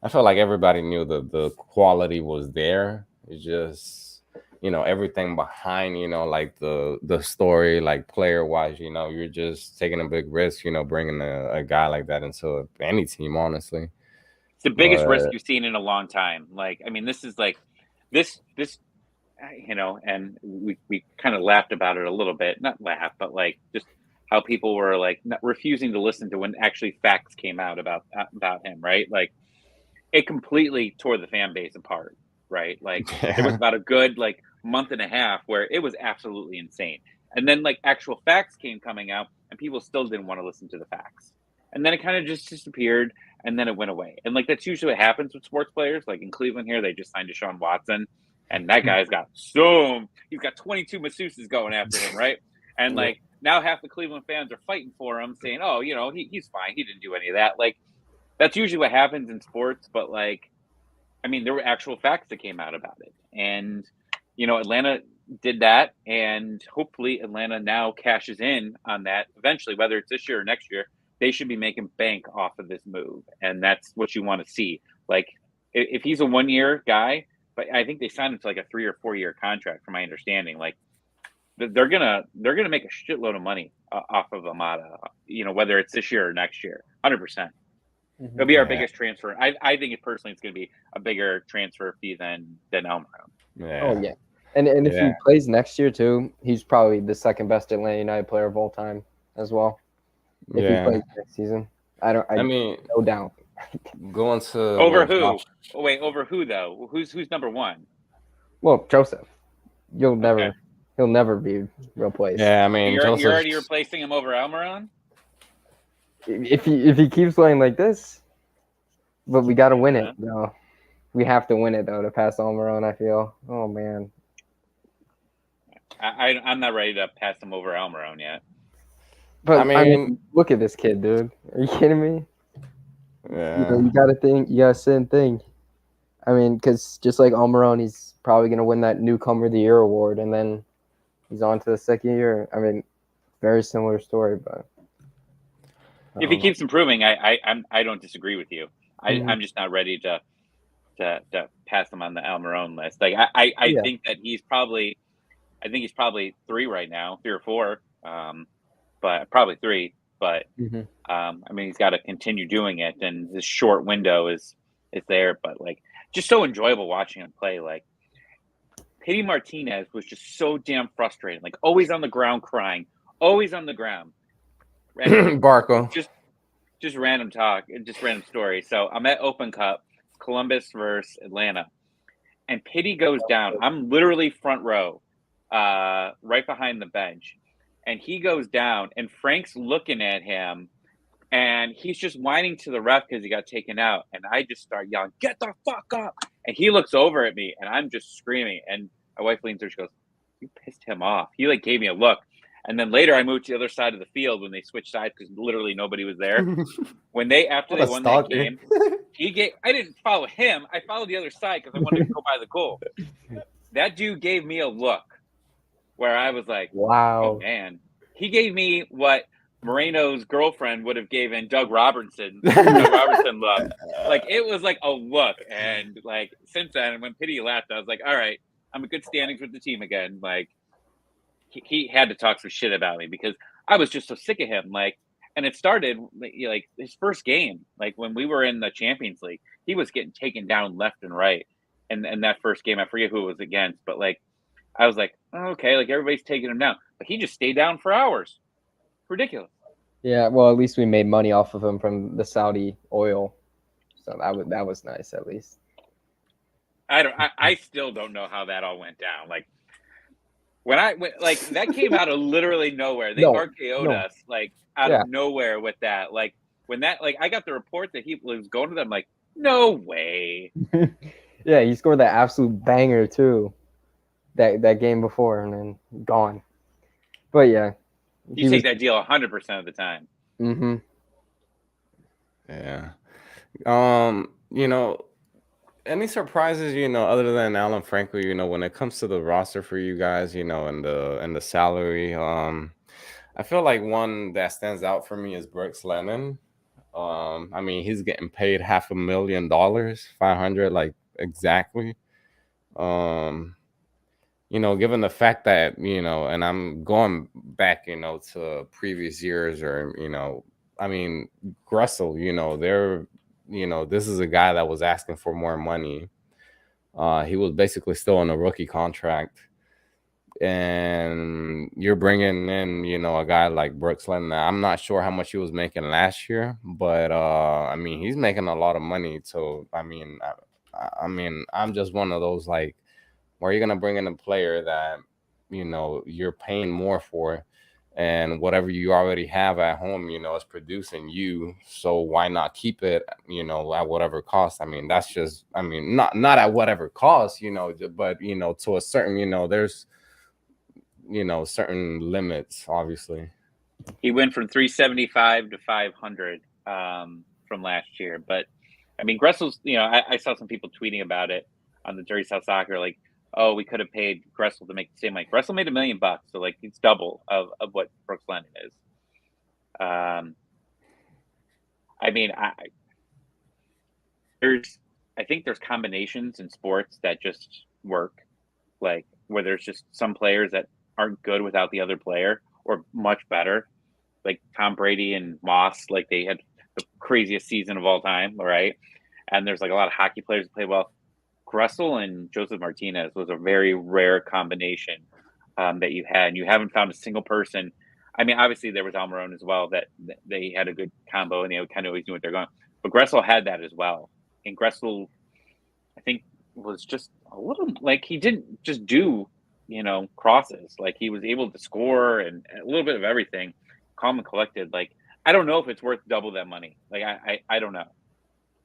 I felt like everybody knew the quality was there. It's just everything behind, like the story, like player wise, you're just taking a big risk, bringing a guy like that into any team, honestly. It's the biggest risk you've seen in a long time. Like, I mean, this is like this, and we kind of laughed about it a little bit, not laugh, but like just how people were like refusing to listen to when actually facts came out about him, right? Like, it completely tore the fan base apart, right? Like, there was about a good like month and a half where it was absolutely insane, and then like actual facts came coming out, and people still didn't want to listen to the facts, and then it kind of just disappeared, and then it went away. And like that's usually what happens with sports players. Like in Cleveland here, they just signed Deshaun Watson, and that guy's got he's got 22 masseuses going after him, right? And like now half the Cleveland fans are fighting for him, saying, "Oh, he's fine. He didn't do any of that." Like, that's usually what happens in sports, but like, I mean, there were actual facts that came out about it, and Atlanta did that, and hopefully Atlanta now cashes in on that eventually, whether it's this year or next year. They should be making bank off of this move, and that's what you want to see. Like, if he's a 1-year guy, but I think they signed him to like a 3 or 4 year contract, from my understanding. Like, they're gonna make a shitload of money off of Amada, whether it's this year or next year, 100%. It'll be our biggest transfer. I think it's going to be a bigger transfer fee than Almiron. Yeah. Oh yeah, and if he plays next year too, he's probably the second best Atlanta United player of all time as well. If he plays next season, I mean, no doubt. Going to over who? Oh, wait, over who though? Who's number one? Well, Joseph, he'll never be replaced. Yeah, I mean, you're already replacing him over Almiron. If he keeps playing like this, but we got to win it. No, we have to win it though to pass Almiron. I feel. Oh man, I'm not ready to pass him over Almiron yet. But I mean, look at this kid, dude. Are you kidding me? Yeah. You got to sit and think. I mean, because just like Almiron, he's probably gonna win that Newcomer of the Year award, and then he's on to the second year. I mean, very similar story, but. If he keeps improving, I don't disagree with you. I'm just not ready to pass him on the Almiron list. Like I think that he's probably 3 right now, 3 or 4, but probably 3. But I mean, he's got to continue doing it, and this short window is there. But like, just so enjoyable watching him play. Like, Pity Martinez was just so damn frustrating. Like, always on the ground crying, always on the ground. Barco. Just random talk, just random story. So I'm at Open Cup, Columbus versus Atlanta, and Pity goes down. I'm literally front row, right behind the bench, and he goes down, and Frank's looking at him, and he's just whining to the ref because he got taken out, and I just start yelling, "Get the fuck up!" And he looks over at me, and I'm just screaming, and my wife leans over, she goes, "You pissed him off." He like gave me a look. And then later I moved to the other side of the field when they switched sides because literally nobody was there. After they won that game, I didn't follow him. I followed the other side because I wanted to go by the goal. That dude gave me a look where I was like, wow, oh, man. He gave me what Moreno's girlfriend would have given Doug Robertson love. Like, it was like a look. And like, since then, when Pity left, I was like, all right, I'm in good standings with the team again. Like, he had to talk some shit about me because I was just so sick of him. Like, and it started like his first game, like when we were in the Champions League, he was getting taken down left and right. And that first game, I forget who it was against, but like, I was like, oh, okay, like everybody's taking him down, but he just stayed down for hours. Ridiculous. Yeah, well, at least we made money off of him from the Saudi oil, so that was nice at least. I still don't know how that all went down. Like, when like that came out of literally nowhere. They RKO'd us like out of nowhere with that. Like, when that, like, I got the report that he was going to them, like, no way. Yeah, he scored that absolute banger too. That game before, and then gone. But yeah, you take that deal 100% of the time. Mm-hmm. Yeah. Any surprises, other than Alan Franco, when it comes to the roster for you guys, and the salary, I feel like one that stands out for me is Brooks Lennon. I mean, he's getting paid $500,000, 500, like exactly. given the fact that, and I'm going back, to previous years or, I mean, Gressel, this is a guy that was asking for more money. He was basically still on a rookie contract. And you're bringing in, a guy like Brooks Lennon. I'm not sure how much he was making last year, but I mean, he's making a lot of money. So I mean, I'm just one of those like, where are you gonna bring in a player that you're paying more for, and whatever you already have at home, is producing you. So why not keep it, at whatever cost? I mean, that's just, I mean, not at whatever cost, but to a certain, there's certain limits, obviously. He went from 375 to 500 from last year. But I mean, Gressel's, I saw some people tweeting about it on the Dirty South Soccer, like, oh, we could have paid Gressel to make the same. Like, Gressel made $1 million, so like it's double of what Brooks Lennon is. I mean, I think there's combinations in sports that just work, like where there's just some players that aren't good without the other player or much better, like Tom Brady and Moss, like they had the craziest season of all time, right? And there's like a lot of hockey players that play well. Gressel and Joseph Martinez was a very rare combination that you had, and you haven't found a single person. I mean, obviously there was Almiron as well, that they had a good combo and they kind of always knew what they're going. But Gressel had that as well, and Gressel, I think, was just a little like he didn't just do crosses. Like he was able to score and a little bit of everything, calm and collected. Like I don't know if it's worth double that money. Like I don't know.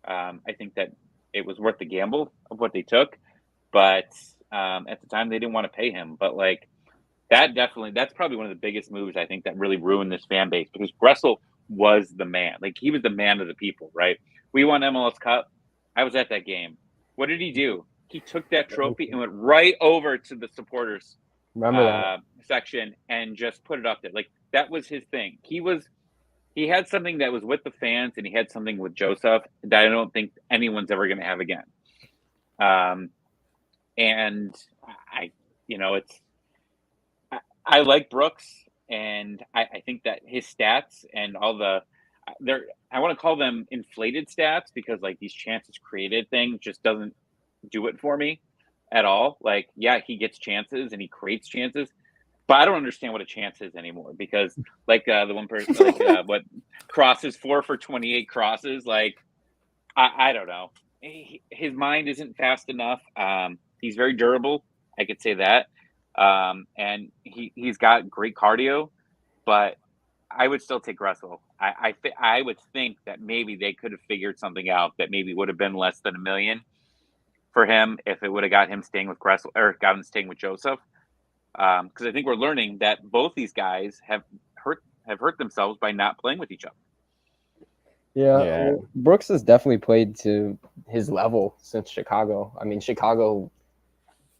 I think that it was worth the gamble of what they took, but at the time they didn't want to pay him. But like that's probably one of the biggest moves I think that really ruined this fan base, because Gressel was the man. Like he was the man of the people, right? We won MLS Cup. I was at that game. What did he do? He took that trophy and went right over to the supporters section and just put it up there. Like that was his thing. He had something that was with the fans, and he had something with Joseph that I don't think anyone's ever going to have again. And I like Brooks, and I think that his stats and all I want to call them inflated stats, because like these chances created thing just doesn't do it for me at all. Like, yeah, he gets chances and he creates chances, but I don't understand what a chance is anymore, because like the one person, like what crosses 4 for 28 crosses, like I don't know. His mind isn't fast enough. He's very durable, I could say that, and he's got great cardio, but I would still take Gressel. I would think that maybe they could have figured something out that maybe would have been less than $1 million for him if it would have got him staying with Gressel or got him staying with Joseph. Because I think we're learning that both these guys have hurt themselves by not playing with each other. Yeah. Well, Brooks has definitely played to his level since Chicago. I mean, Chicago,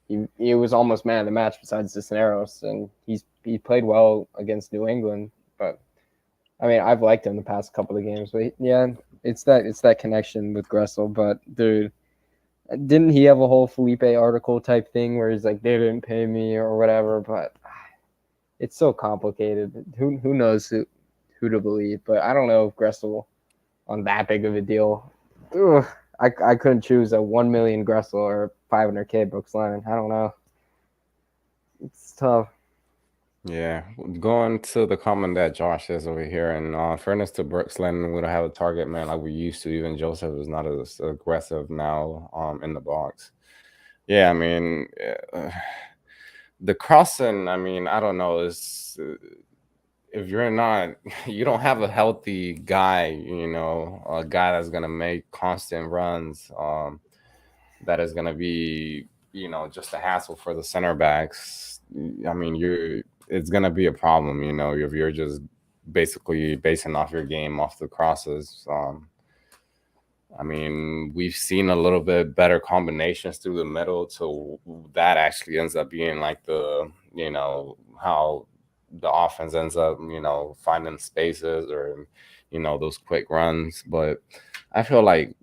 he was almost man of the match besides Cisneros, and he played well against New England. But I mean, I've liked him the past couple of games. But yeah, it's that connection with Gressel. But dude, didn't he have a whole Felipe article type thing where he's like, they didn't pay me or whatever? But it's so complicated. Who knows who to believe? But I don't know if Gressel on that big of a deal. Ugh, I couldn't choose a 1 million Gressel or 500K Brooks Lennon. I don't know. It's tough. Yeah, going to the comment that Josh says over here, and fairness to Brooks Lennon, we don't have a target man like we used to. Even Joseph is not as aggressive now in the box. Yeah, I mean, the crossing, I mean, I don't know, is if you don't have a healthy guy, a guy that's going to make constant runs, that is going to be, just a hassle for the center backs. I mean, it's going to be a problem, if you're just basically basing off your game off the crosses. I mean, we've seen a little bit better combinations through the middle, so that actually ends up being like how the offense ends up, finding spaces or, those quick runs. But I feel like,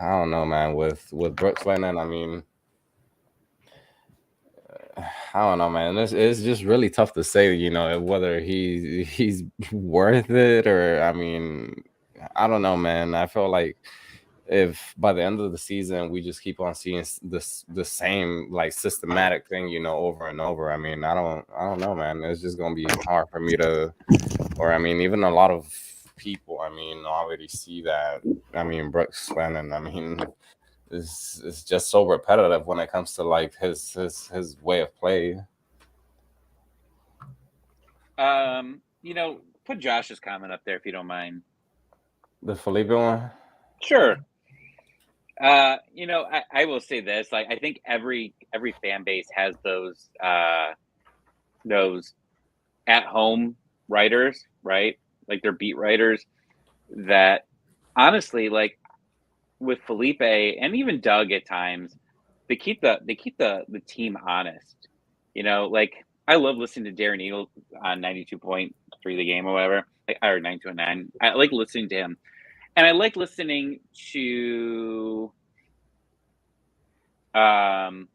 I don't know, man, with Brooks Lennon, I mean, I don't know, man. It's just really tough to say, whether he's worth it or I mean, I don't know, man. I feel like if by the end of the season we just keep on seeing the same like systematic thing, over and over. I mean, I don't know, man. It's just gonna be hard for me to, or I mean, even a lot of people, I mean, already see that. I mean, Brooks Lennon, I mean, is just so repetitive when it comes to like his way of play. Put Josh's comment up there if you don't mind. The Felipe one. Sure. I will say this. Like, I think every fan base has those at home writers, right? Like they're beat writers that honestly, like with Felipe and even Doug at times, they keep the team honest. Like I love listening to Darren Eagle on 92.3 The Game or whatever, like or 92.9. I like listening to him, and I like listening to Longshore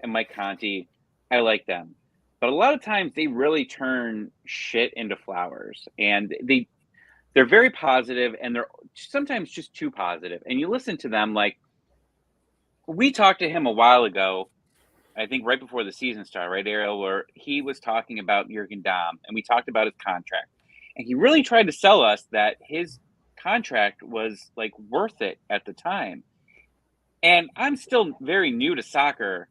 and Mike Conti. I like them, but a lot of times they really turn shit into flowers, and they're very positive, and they're sometimes just too positive. And you listen to them, like we talked to him a while ago, I think right before the season started, right, Ariel, where he was talking about Jurgen Damm, and we talked about his contract, and he really tried to sell us that his contract was like worth it at the time. And I'm still very new to soccer,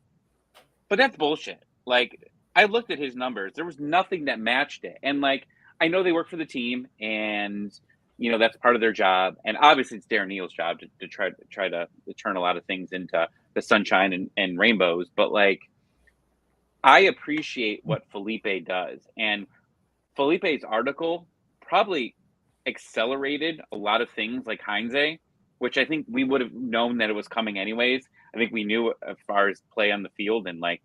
but that's bullshit. Like, I looked at his numbers. There was nothing that matched it. And like, I know they work for the team, and that's part of their job. And obviously, it's Darren Neal's job to try to turn a lot of things into the sunshine and rainbows. But like, I appreciate what Felipe does, and Felipe's article probably accelerated a lot of things like Heinze, which I think we would have known that it was coming anyways. I think we knew as far as play on the field and like,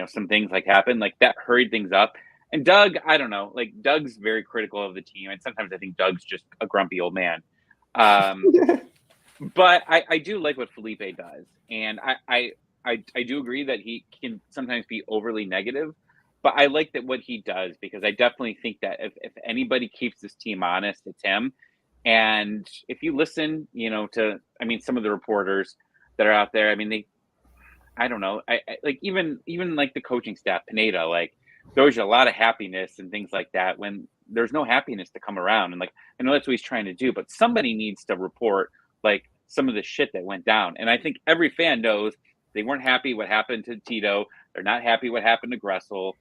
some things like happened, like that hurried things up. And Doug, I don't know, like Doug's very critical of the team. And sometimes I think Doug's just a grumpy old man. But I do like what Felipe does. And I do agree that he can sometimes be overly negative, but I like that what he does, because I definitely think that if anybody keeps this team honest, it's him. And if you listen, to, I mean, some of the reporters that are out there, I mean, I don't know, I like even like the coaching staff, Pineda, like there's a lot of happiness and things like that when there's no happiness to come around. And like, I know that's what he's trying to do, but somebody needs to report like some of the shit that went down. And I think every fan knows they weren't happy what happened to Tito. They're not happy what happened to Gressel.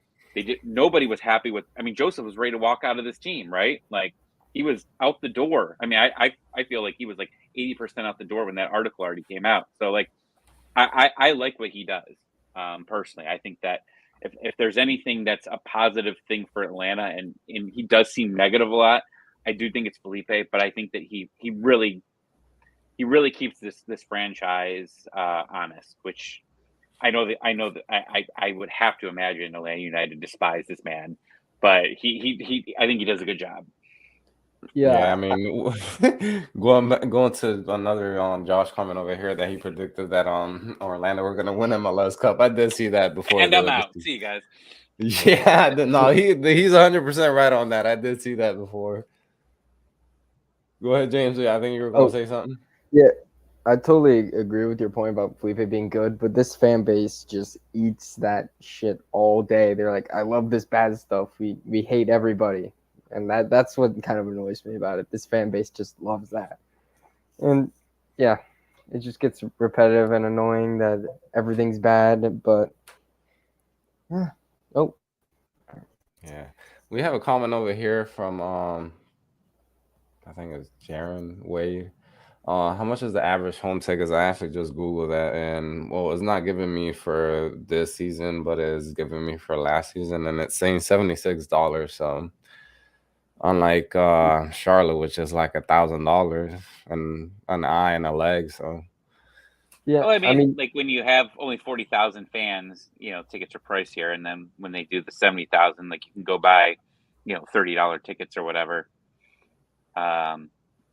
Nobody was happy with, I mean, Joseph was ready to walk out of this team, right? Like he was out the door. I mean, I feel like he was like 80% out the door when that article already came out. So like, I like what he does. Personally, I think that if there's anything that's a positive thing for Atlanta, and he does seem negative a lot, I do think it's Felipe. But I think that he really keeps this franchise honest, which I know that I would have to imagine Atlanta United despise this man, but he I think he does a good job. Yeah, I mean, going to another Josh comment over here that he predicted that Orlando were gonna win MLS Cup. I did see that before. And I'm out. See you guys. Yeah, no, he's 100% right on that. I did see that before. Go ahead, James. I think you were going to say something. Yeah, I totally agree with your point about Felipe being good, but this fan base just eats that shit all day. They're like, I love this bad stuff. We hate everybody. And that's what kind of annoys me about it. This fan base just loves that. And yeah, it just gets repetitive and annoying that everything's bad, but yeah. Oh. Yeah. We have a comment over here from I think it's Jaron Wade. How much is the average home tickets? I actually just Googled that, and well, it's not giving me for this season, but it's giving me for last season, and it's saying $76. So unlike Charlotte, which is like $1,000 and an eye and a leg. So yeah, well, I mean, like when you have only 40,000 fans, tickets are pricier, and then when they do the 70,000, like you can go buy, $30 tickets or whatever.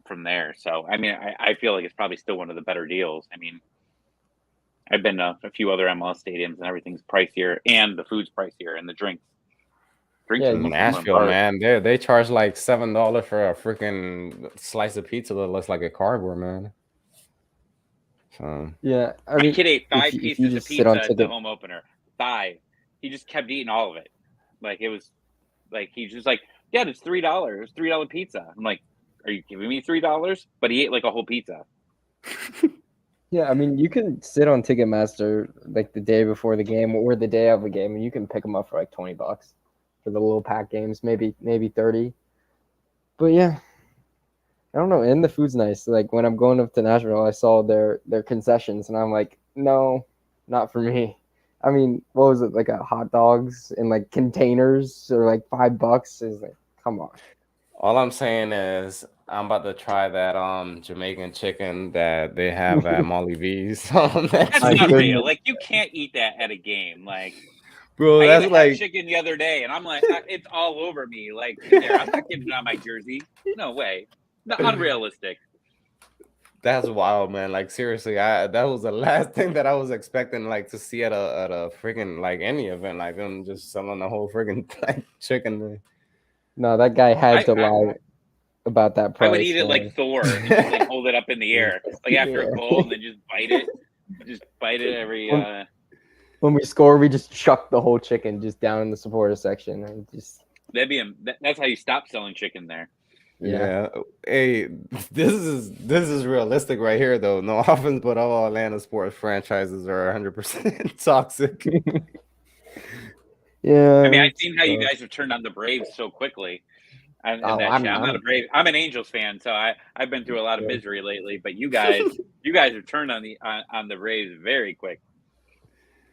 From there. So, I mean, I feel like it's probably still one of the better deals. I mean, I've been to a few other MLS stadiums, and everything's pricier, and the food's pricier, and the drinks. Drinks Yeah, are the most Nashville, important part. man, they charge like $7 for a freaking slice of pizza that looks like a cardboard, man. So yeah. I My mean, kid ate if 5 you pieces of just sit on pizza at the ticket, home opener. 5. He just kept eating all of it. Like it was, like he's just like, Dad, it's $3. $3 pizza. I'm like, are you giving me $3? But he ate like a whole pizza. yeah. I mean, you can sit on Ticketmaster like the day before the game or the day of the game, and you can pick them up for like $20 for the little pack games, maybe 30. But yeah, I don't know. And the food's nice. Like when I'm going up to Nashville, I saw their concessions, and I'm like, no, not for me. I mean, what was it, like a hot dogs in like containers or like $5? Is like, come on. all I'm saying is I'm about to try that Jamaican chicken that they have at Molly V's. That's My not goodness. real. Like you can't eat that at a game. Like Bro, I ate that's a half like, chicken the other day, and I'm like, it's all over me. Like there, I'm not getting it on my jersey. No way. No, unrealistic. that's wild, man. Like seriously, that was the last thing that I was expecting, like to see at a freaking like any event, like them just selling the whole freaking like chicken. No, that guy had I, to I lie about that I would price, eat it like man. Thor and just like hold it up in the air, like after a Yeah. goal, and then just bite it. Just bite it every. When we score, we just chuck the whole chicken just down in the supporter section and just That's how you stop selling chicken there. yeah. Yeah. Hey, this is realistic right here though. No offense, but all Atlanta sports franchises are 100% toxic. Yeah. I mean, I've seen how you guys have turned on the Braves so quickly. And Oh, that shit. I'm not a Brave. I'm an Angels fan, so I've been through a lot of misery lately. But you guys have turned on the Braves very quick.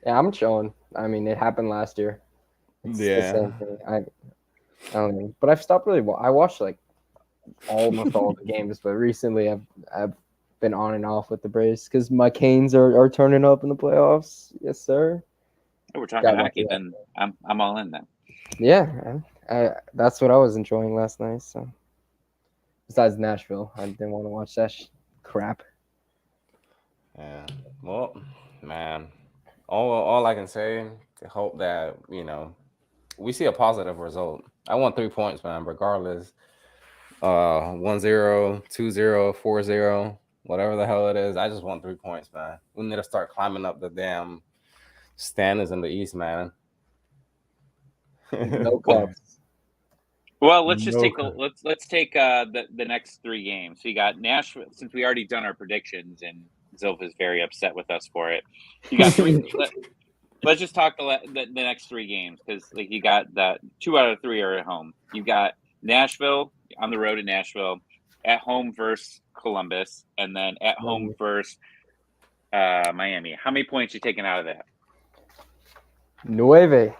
yeah, I'm chilling. I mean, it happened last year. It's the Yeah. same thing. I don't know, but I've stopped really. I watched like almost all the games, but recently I've been on and off with the Braves because my Canes are turning up in the playoffs. Yes, sir. If we're talking Got hockey, lucky. then I'm all in then. Yeah, man. That's what I was enjoying last night. So besides Nashville, I didn't want to watch that crap. Yeah. Well, man. All I can say to hope that, we see a positive result. I want 3 points, man, regardless. 1-0, 2-0, 4-0, whatever the hell it is. I just want 3 points, man. We need to start climbing up the damn standings in the East, man. No cups. Well, let's just No take cup. let's take the next 3 games. So you got Nashville, since we already done our predictions, and Zilf is very upset with us for it. You got 3. Let's just talk the next 3 games, because like you got the 2 out of 3 are at home. You got Nashville on the road in Nashville, at home versus Columbus, and then at home versus Miami. How many points you taking out of that? 9.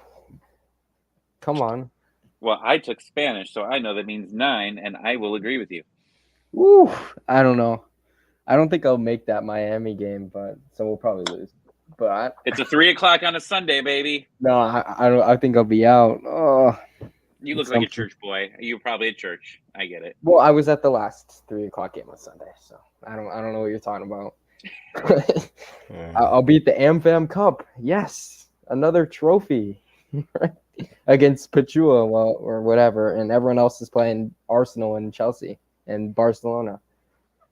Come on. Well, I took Spanish, so I know that means 9, and I will agree with you. Woo! I don't know. I don't think I'll make that Miami game, but so we'll probably lose. But It's a 3:00 on a Sunday, baby. no, I don't. I think I'll be out. Oh, You look like a church boy. You're probably at church. I get it. well, I was at the last 3:00 game on Sunday, so I don't know what you're talking about. I'll be at the AmFam Cup. Yes, another trophy against Pachua, or whatever, and everyone else is playing Arsenal and Chelsea and Barcelona.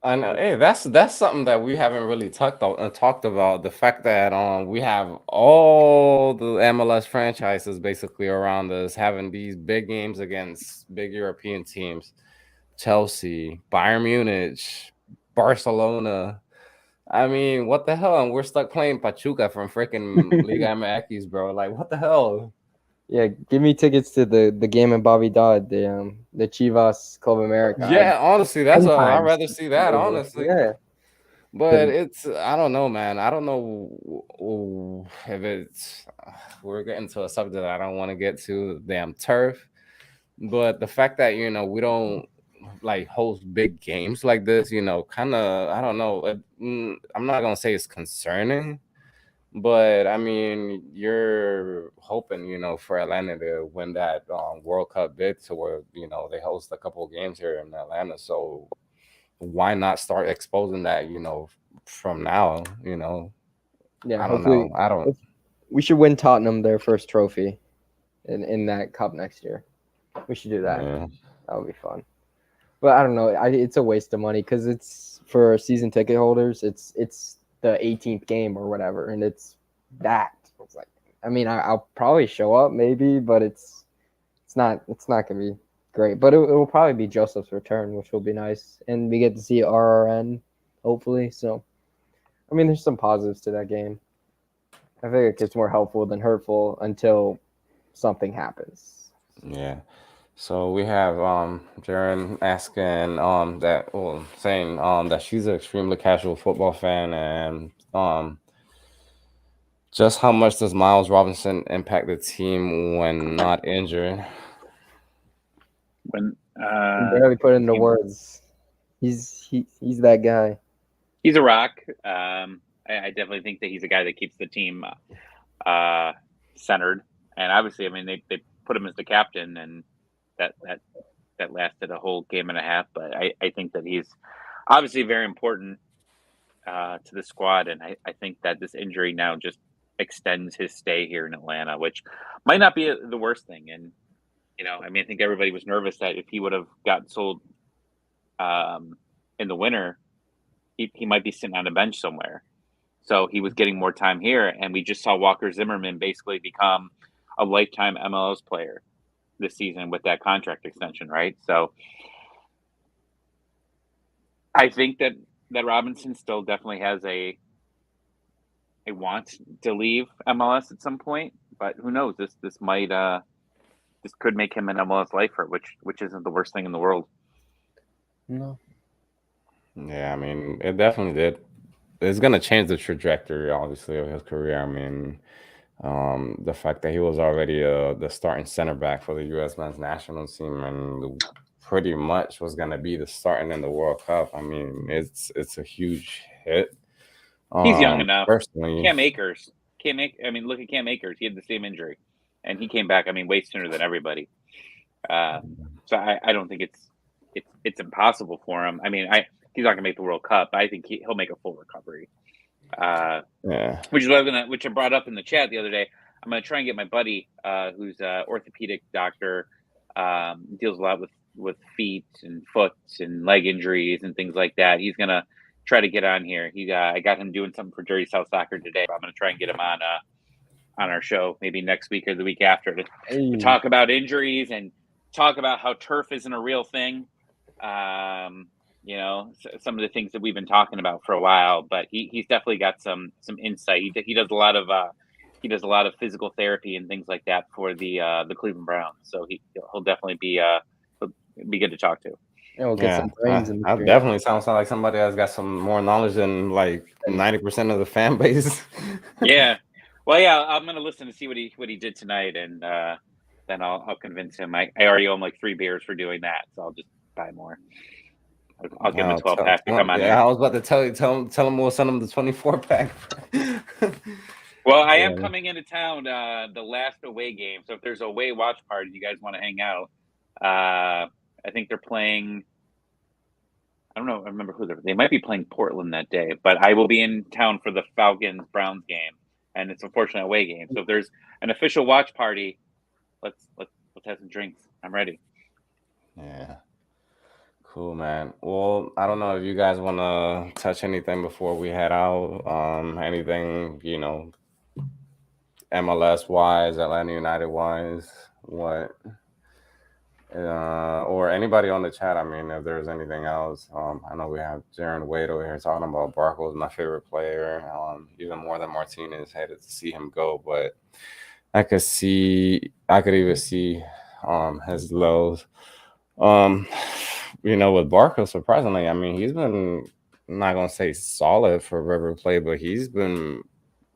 I know. Hey, that's something that we haven't really talked about. The fact that we have all the MLS franchises basically around us having these big games against big European teams, Chelsea, Bayern Munich, Barcelona. I mean, what the hell? And we're stuck playing Pachuca from freaking Liga MX, bro. Like, what the hell? Yeah, give me tickets to the game in Bavidad, the Chivas Club America. Yeah, honestly, that's all. I'd times rather see that, over. honestly. Yeah. But it's, I don't know, man. I don't know if it's, we're getting to a subject that I don't want to get to, damn turf. But the fact that, we don't like host big games like this, kind of, I don't know. I'm not going to say it's concerning, but I mean, you're hoping, for Atlanta to win that World Cup bid to where, they host a couple of games here in Atlanta. So why not start exposing that, from now, Yeah, I don't hopefully know. I don't. we should win Tottenham their first trophy in that cup next year. We should do that. Yeah. That would be fun. But I don't know. It's a waste of money because it's for season ticket holders. It's the 18th game or whatever, and it's that. It's like, I mean, I'll probably show up maybe, but it's not gonna be great. But it will probably be Joseph's return, which will be nice, and we get to see RRN hopefully. So, I mean, there's some positives to that game. I think it's more helpful than hurtful until something happens. Yeah. So we have Jaren asking that well saying that she's an extremely casual football fan and just how much does Miles Robinson impact the team when not injured? When Can barely put into words. He's that guy. he's a rock. I definitely think that he's a guy that keeps the team centered. And obviously, I mean, they put him as the captain, and that lasted a whole game and a half. But I think that he's obviously very important to the squad, and I think that this injury now just extends his stay here in Atlanta, which might not be the worst thing. And I mean, I think everybody was nervous that if he would have gotten sold in the winter, he might be sitting on a bench somewhere. So he was getting more time here, and we just saw Walker Zimmerman basically become a lifetime MLS player this season with that contract extension, right? So I think that Robinson still definitely has a want to leave MLS at some point, but who knows? This might this could make him an MLS lifer, which isn't the worst thing in the world. No. Yeah, I mean, it definitely did. It's gonna change the trajectory, obviously, of his career. I mean, the fact that he was already the starting center back for the U.S. men's national team and pretty much was gonna be the starting in the World Cup. I mean, it's a huge hit. He's young enough. Personally, Cam Akers. I mean, look at Cam Akers. He had the same injury, and he came back. I mean, way sooner than everybody. So I don't think it's impossible for him. I mean, he's not gonna make the World Cup. But I think he'll make a full recovery. yeah. Which is which I brought up in the chat the other day. I'm gonna try and get my buddy, who's an orthopedic doctor, deals a lot with feet and foot and leg injuries and things like that. He's gonna try to get on here. I got him doing something for Jersey South Soccer today. I'm gonna try and get him on our show maybe next week or the week after to talk about injuries and talk about how turf isn't a real thing. Some of the things that we've been talking about for a while, but he's definitely got some insight. He does a lot of physical therapy and things like that for the Cleveland Browns. So he'll definitely be good to talk to. Yeah, we'll get some brains in the I stream. definitely sounds like somebody that's got some more knowledge than like 90% of the fan base. Yeah. Well, yeah, I'm gonna listen to see what he did tonight, and then I'll convince him. I already owe him like 3 beers for doing that, so I'll just buy more. I'll give him a 12-pack to come on. Yeah, I was about to tell him we'll send him the 24-pack. Well, I am coming into town the last away game, so if there's a away watch party, you guys want to hang out. I think they're playing. I don't know. I remember who they might be playing Portland that day, but I will be in town for the Falcons Browns game, and it's unfortunately a away game. So if there's an official watch party, let's have some drinks. I'm ready. Yeah. Cool, man. Well, I don't know if you guys want to touch anything before we head out. Anything, MLS wise, Atlanta United wise, what? Or anybody on the chat. I mean, if there's anything else, I know we have Jaron Wade over here talking about Barco's my favorite player, even more than Martinez. Hated to see him go, but I could even see his lows. With Barco, surprisingly, I mean, he's been, I'm not gonna say solid for River Plate, but he's been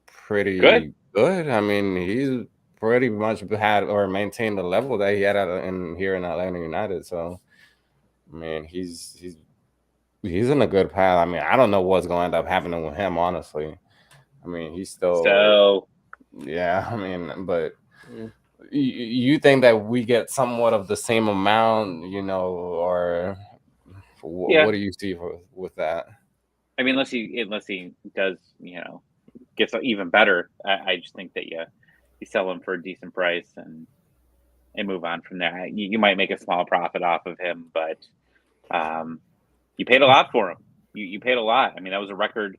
pretty good. I mean, he's pretty much had or maintained the level that he had here in Atlanta United. So, I mean, he's in a good path. I mean, I don't know what's going to end up happening with him, honestly. I mean, he's still. Yeah, I mean, but. You think that we get somewhat of the same amount, or what do you see with that? I mean, unless he does, gets even better, I just think that you sell him for a decent price and move on from there. You might make a small profit off of him, but you paid a lot for him. You paid a lot. I mean, that was a record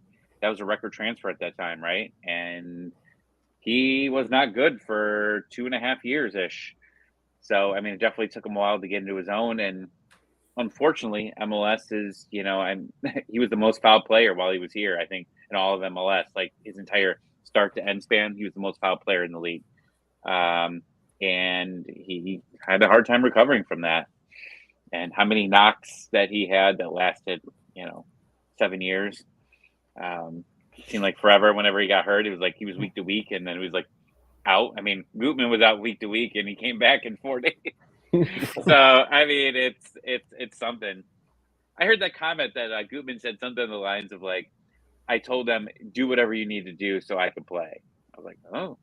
transfer at that time, right? And he was not good for 2.5 years ish. So I mean, it definitely took him a while to get into his own. And unfortunately, MLS is, he was the most fouled player while he was here. I think in all of MLS, like his entire start to end span, he was the most fouled player in the league. And he had a hard time recovering from that. And how many knocks that he had that lasted, 7 years. Seemed like forever. Whenever he got hurt, it was like he was week to week, and then he was like out. I mean, Gutman was out week to week, and he came back in 4 days. So I mean, it's something. I heard that comment that Gutman said something in the lines of like, "I told them do whatever you need to do so I could play." I was like, "Oh,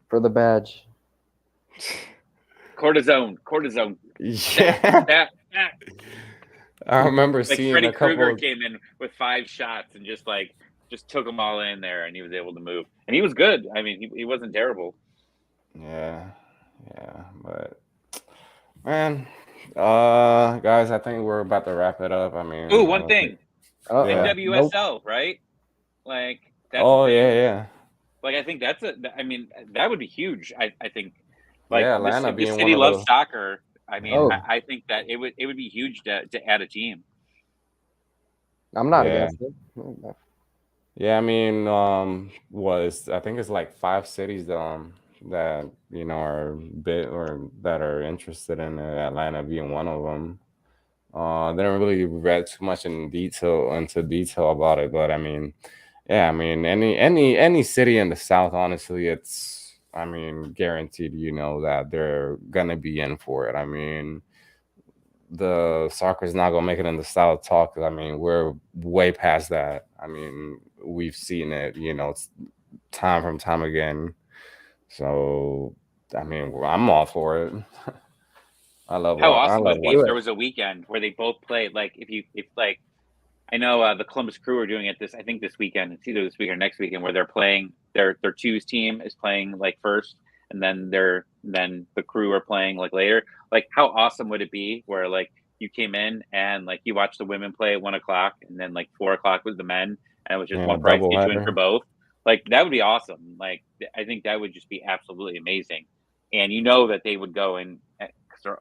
for the badge." Cortisone. Yeah. I remember like seeing Freddy a couple. Krueger came in with 5 shots and just took them all in there, and he was able to move. And he was good. I mean, he wasn't terrible. Yeah, but man, guys, I think we're about to wrap it up. I mean, Ooh, one thing. Yeah. NWSL, right? Like that's yeah. Like I think that would be huge. I think like Atlanta this being city one of loves soccer. I mean, Oh. I think that it would be huge to add a team. I'm not against it. Yeah, I mean, I think it's like 5 cities that are bit or that are interested in Atlanta being one of them. They don't really read too much into detail about it, but I mean, yeah, I mean, any city in the South, honestly, it's, I mean, guaranteed, that they're gonna be in for it. I mean, the soccer's not gonna make it in the South talk. I mean, we're way past that. I mean, we've seen it, time from time again. So, I mean, I'm all for it. How awesome would it be if there was a weekend where they both played? Like, I know the Columbus Crew are doing it this weekend. It's either this weekend or next weekend where they're playing. Their twos team is playing like first, and then the Crew are playing like later. Like, how awesome would it be where like you came in and like you watched the women play at 1:00, and then like 4:00 was the men, and it was just one price get you in for both. Like that would be awesome. Like I think that would just be absolutely amazing. And that they would go in because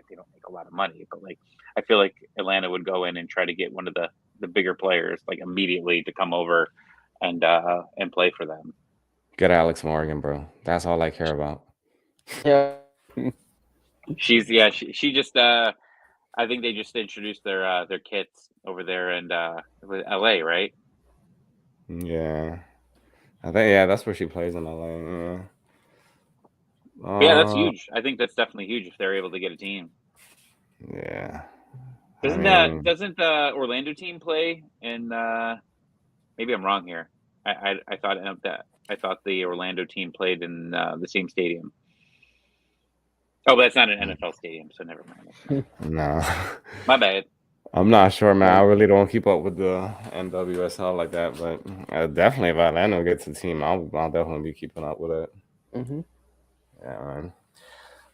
they don't make a lot of money, but like I feel like Atlanta would go in and try to get one of the bigger players like immediately to come over and play for them. Get Alex Morgan, bro. That's all I care about. Yeah. She just I think they just introduced their kits over there in LA, right? Yeah. I think that's where she plays in LA. Yeah, that's huge. I think that's definitely huge if they're able to get a team. Yeah. Doesn't the Orlando team play in maybe I'm wrong here. I thought the Orlando team played in the same stadium. Oh, but that's not an NFL stadium, so never mind. No. My bad. I'm not sure, man. I really don't keep up with the NWSL like that, but definitely if Atlanta gets a team, I'll definitely be keeping up with it. Mm-hmm. Yeah, man.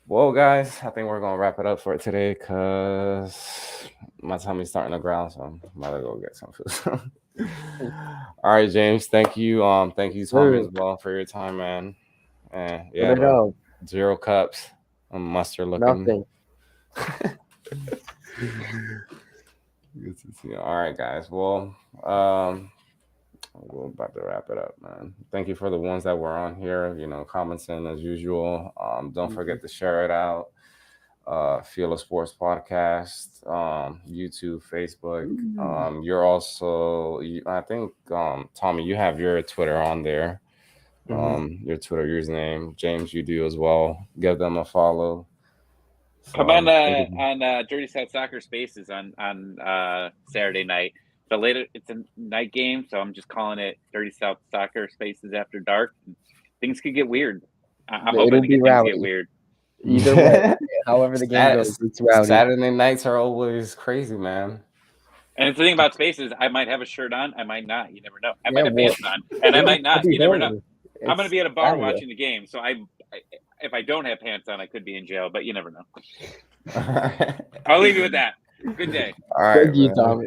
Well, guys, I think we're gonna wrap it up for today because my tummy's starting to growl, so I'm about to go get some food. All right, James. Thank you. Thank you, Tommy, as well for your time, man. And yeah, bro, 0 cups. I'm mustard looking. Nothing. Good to see you. All right, guys. Well, we're about to wrap it up, man. Thank you for the ones that were on here, commenting as usual. Don't forget to share it out. FILA Sports Podcast, YouTube, Facebook. You're also, I think, Tommy, you have your Twitter on there. Your Twitter username. James, you do as well. Give them a follow. Come on Dirty South Soccer Spaces on Saturday night. So later, it's a night game, so I'm just calling it Dirty South Soccer Spaces After Dark. Things could get weird. I'm hoping things get weird. Either way, however the game goes, it's rowdy. Saturday nights are always crazy, man. And the thing about space is I might have a shirt on, I might not. You never know. I might Yeah, have well, pants on, and I might not. You never know. I'm going to be at a bar Saturday. watching the game, so if I don't have pants on, I could be in jail, but you never know. All right. I'll leave you with that. Good day. All right, Thank you, man. Tom.